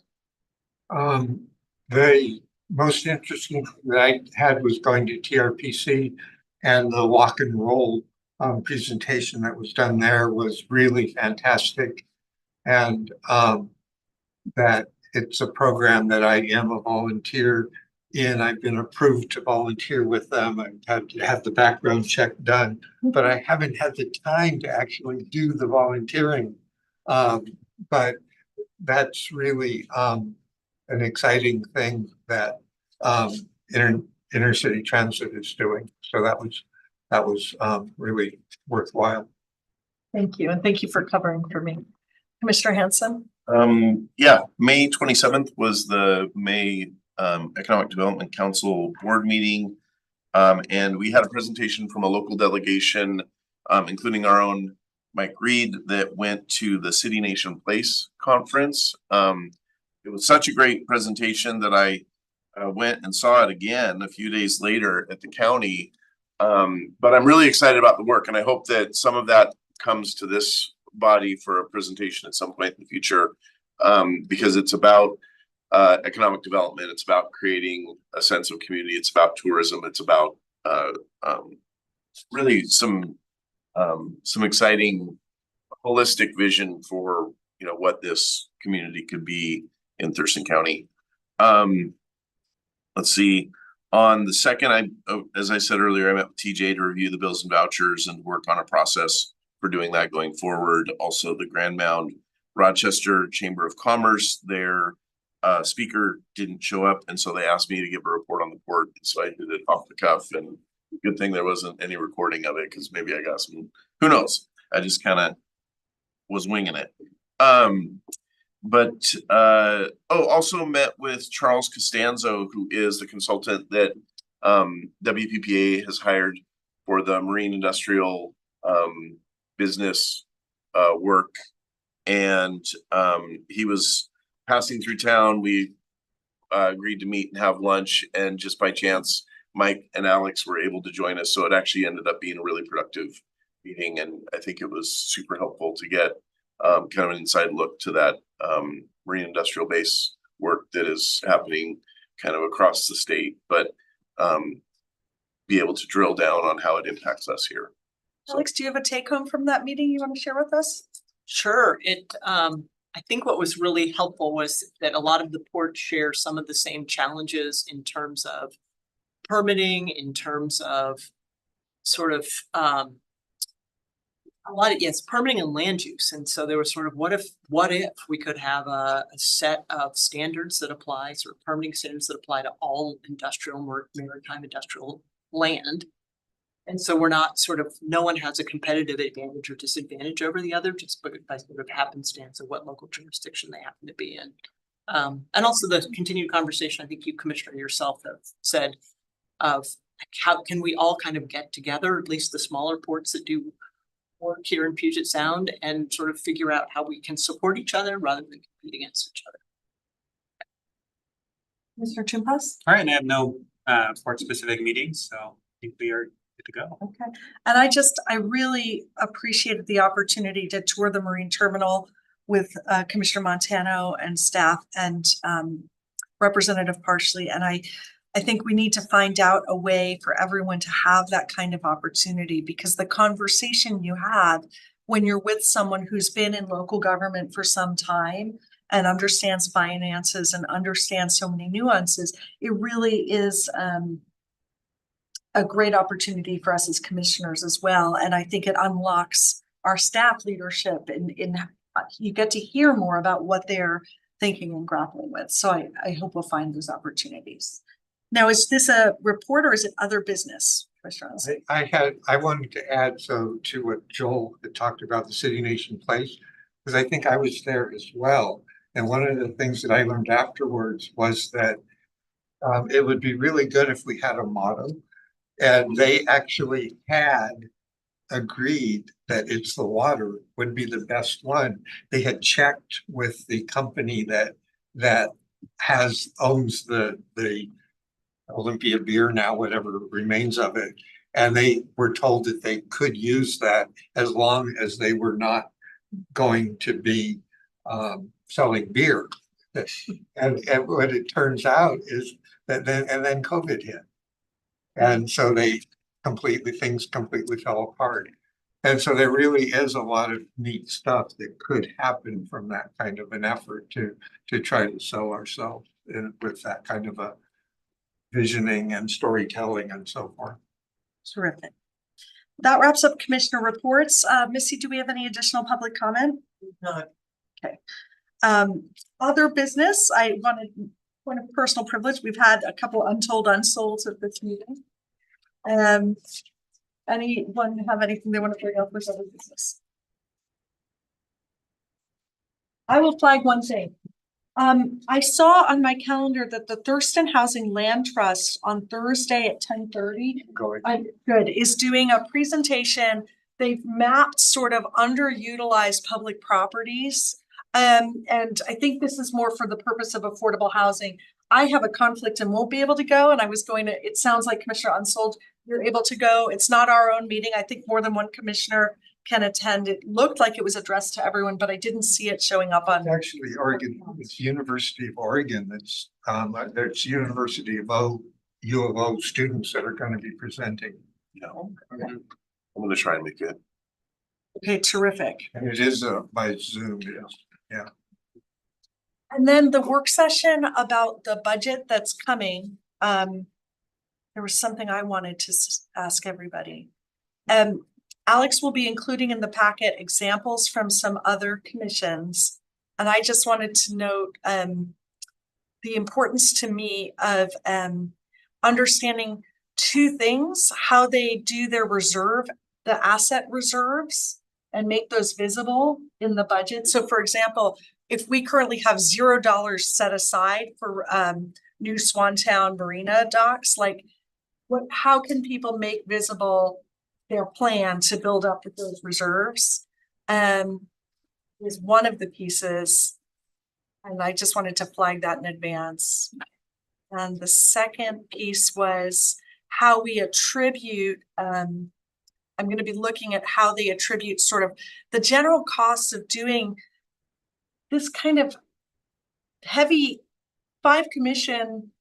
The most interesting that I had was going to TRPC, and the walk and roll presentation that was done there was really fantastic. And that it's a program that I am a volunteer in. I've been approved to volunteer with them. I've had to have the background check done, but I haven't had the time to actually do the volunteering. But that's really an exciting thing that inner city transit is doing. So that was really worthwhile. Thank you. And thank you for covering for me. Commissioner Hanson. Yeah, May 27th was the May Economic Development Council board meeting. And we had a presentation from a local delegation, including our own Mike Reed, that went to the City Nation Place conference. It was such a great presentation that I went and saw it again a few days later at the county. But I'm really excited about the work, and I hope that some of that comes to this body for a presentation at some point in the future, because it's about economic development. It's about creating a sense of community. It's about tourism. It's about really some exciting holistic vision for, you know, what this community could be in Thurston County. Let's see. On the second, as I said earlier, I met with TJ to review the bills and vouchers and work on a process for doing that going forward. Also, the Grand Mound Rochester Chamber of Commerce, their speaker didn't show up, and so they asked me to give a report on the port. So I did it off the cuff, and good thing there wasn't any recording of it, because maybe I got some, who knows? I just kind of was winging it. Also met with Charles Costanzo, who is the consultant that WPPA has hired for the marine industrial business work. And he was passing through town. We agreed to meet and have lunch, and just by chance, Mike and Alex were able to join us. So it actually ended up being a really productive meeting, and I think it was super helpful to get kind of an inside look to that marine industrial base work that is happening kind of across the state, but be able to drill down on how it impacts us here. Alex, do you have a take home from that meeting you want to share with us? Sure. I think what was really helpful was that a lot of the ports share some of the same challenges in terms of permitting, in terms of sort of permitting and land use. And so there was sort of, what if we could have a set of standards that apply, sort of permitting standards that apply to all industrial, maritime industrial land. And so we're not sort of, no one has a competitive advantage or disadvantage over the other, just by sort of happenstance of what local jurisdiction they happen to be in. And also the continued conversation, I think you, Commissioner, yourself have said, of how can we all kind of get together, at least the smaller ports that do work here in Puget Sound, and sort of figure out how we can support each other rather than compete against each other. Mr. Chimpas? All right, and I have no port specific meetings, so I think we are good to go. Okay, and I really appreciated the opportunity to tour the marine terminal with Commissioner Montano and staff and Representative Parsley. And I think we need to find out a way for everyone to have that kind of opportunity, because the conversation you have when you're with someone who's been in local government for some time and understands finances and understands so many nuances, it really is a great opportunity for us as commissioners as well. And I think it unlocks our staff leadership in you get to hear more about what they're thinking and grappling with. So I hope we'll find those opportunities. Now, is this a report or is it other business? I wanted to add to what Joel had talked about, the City Nation Place, because I think I was there as well. And one of the things that I learned afterwards was that it would be really good if we had a motto. And they actually had agreed that It's the Water would be the best one. They had checked with the company that owns the Olympia beer now, whatever remains of it. And they were told that they could use that as long as they were not going to be selling beer. And what it turns out is that then COVID hit. And so things completely fell apart. And so there really is a lot of neat stuff that could happen from that kind of an effort to try to sell ourselves with that kind of a visioning and storytelling and so forth. Terrific. That wraps up commissioner reports. Missy, do we have any additional public comment? No. Okay. Other business, I wanted point of personal privilege. We've had a couple untold unsolds at this meeting. Anyone have anything they want to bring up with other business? I will flag one thing. I saw on my calendar that the Thurston Housing Land Trust on Thursday at 10:30 is doing a presentation. They've mapped sort of underutilized public properties. And I think this is more for the purpose of affordable housing. I have a conflict and won't be able to go. And I was going to, it sounds like Commissioner Unsold, you're able to go. It's not our own meeting. I think more than one commissioner can attend. It looked like it was addressed to everyone, but I didn't see it showing up on. It's actually Oregon, it's University of Oregon. That's there's University of U of O students that are going to be presenting. I'm going to try and make it. Okay, terrific. And it is by Zoom, yes. Yeah. And then the work session about the budget that's coming. There was something I wanted to ask everybody. Alex will be including in the packet examples from some other commissions. And I just wanted to note the importance to me of understanding two things: how they do their the asset reserves, and make those visible in the budget. So for example, if we currently have $0 set aside for new Swantown Marina docks, like how can people make visible their plan to build up those reserves? Is one of the pieces. And I just wanted to flag that in advance. And the second piece was how we attribute, I'm going to be looking at how they attribute sort of the general costs of doing this kind of heavy 5-commission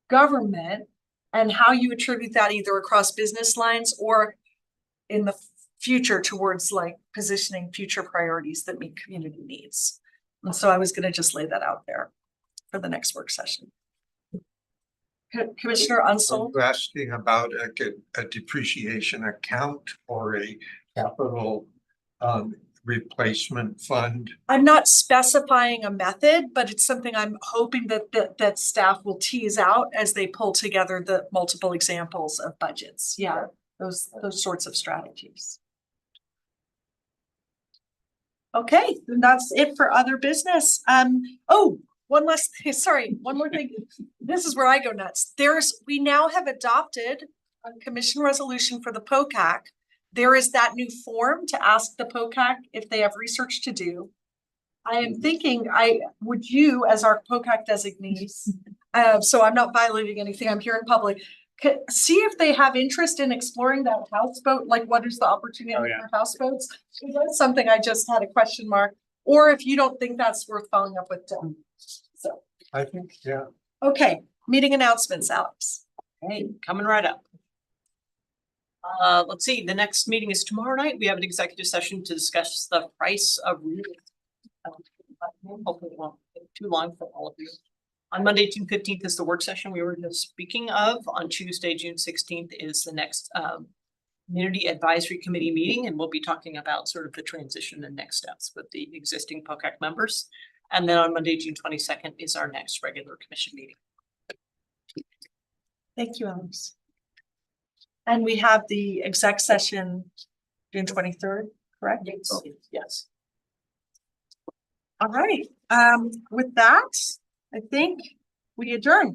government, and how you attribute that either across business lines or in the future towards like positioning future priorities that meet community needs. And so I was going to just lay that out there for the next work session. Commissioner Unsold? Are you asking about a depreciation account or a capital replacement fund? I'm not specifying a method, but it's something I'm hoping that staff will tease out as they pull together the multiple examples of budgets. Yeah, those sorts of strategies. Okay, then that's it for other business. Oh, one last thing, sorry, one more thing. This is where I go nuts. We now have adopted a commission resolution for the POCAC. There is that new form to ask the POCAC if they have research to do. I am thinking, would you, as our POCAC designees, so I'm not violating anything, I'm here in public, see if they have interest in exploring that houseboat, like what is the opportunity Oh, yeah. for houseboats? That's something I just had a question mark, or if you don't think that's worth following up with them. So, I think, yeah. okay, meeting announcements, Alex. Hey, coming right up. Let's see, the next meeting is tomorrow night. We have an executive session to discuss the price of real estate. Hopefully it won't take too long for all of you. On Monday, June 15th is the work session we were just speaking of. On Tuesday, June 16th is the next Community Advisory Committee meeting, and we'll be talking about sort of the transition and next steps with the existing POCAC members. And then on Monday, June 22nd is our next regular commission meeting. Thank you, Alex. And we have the exec session June 23rd, correct? Yes. All right, with that, I think we adjourn.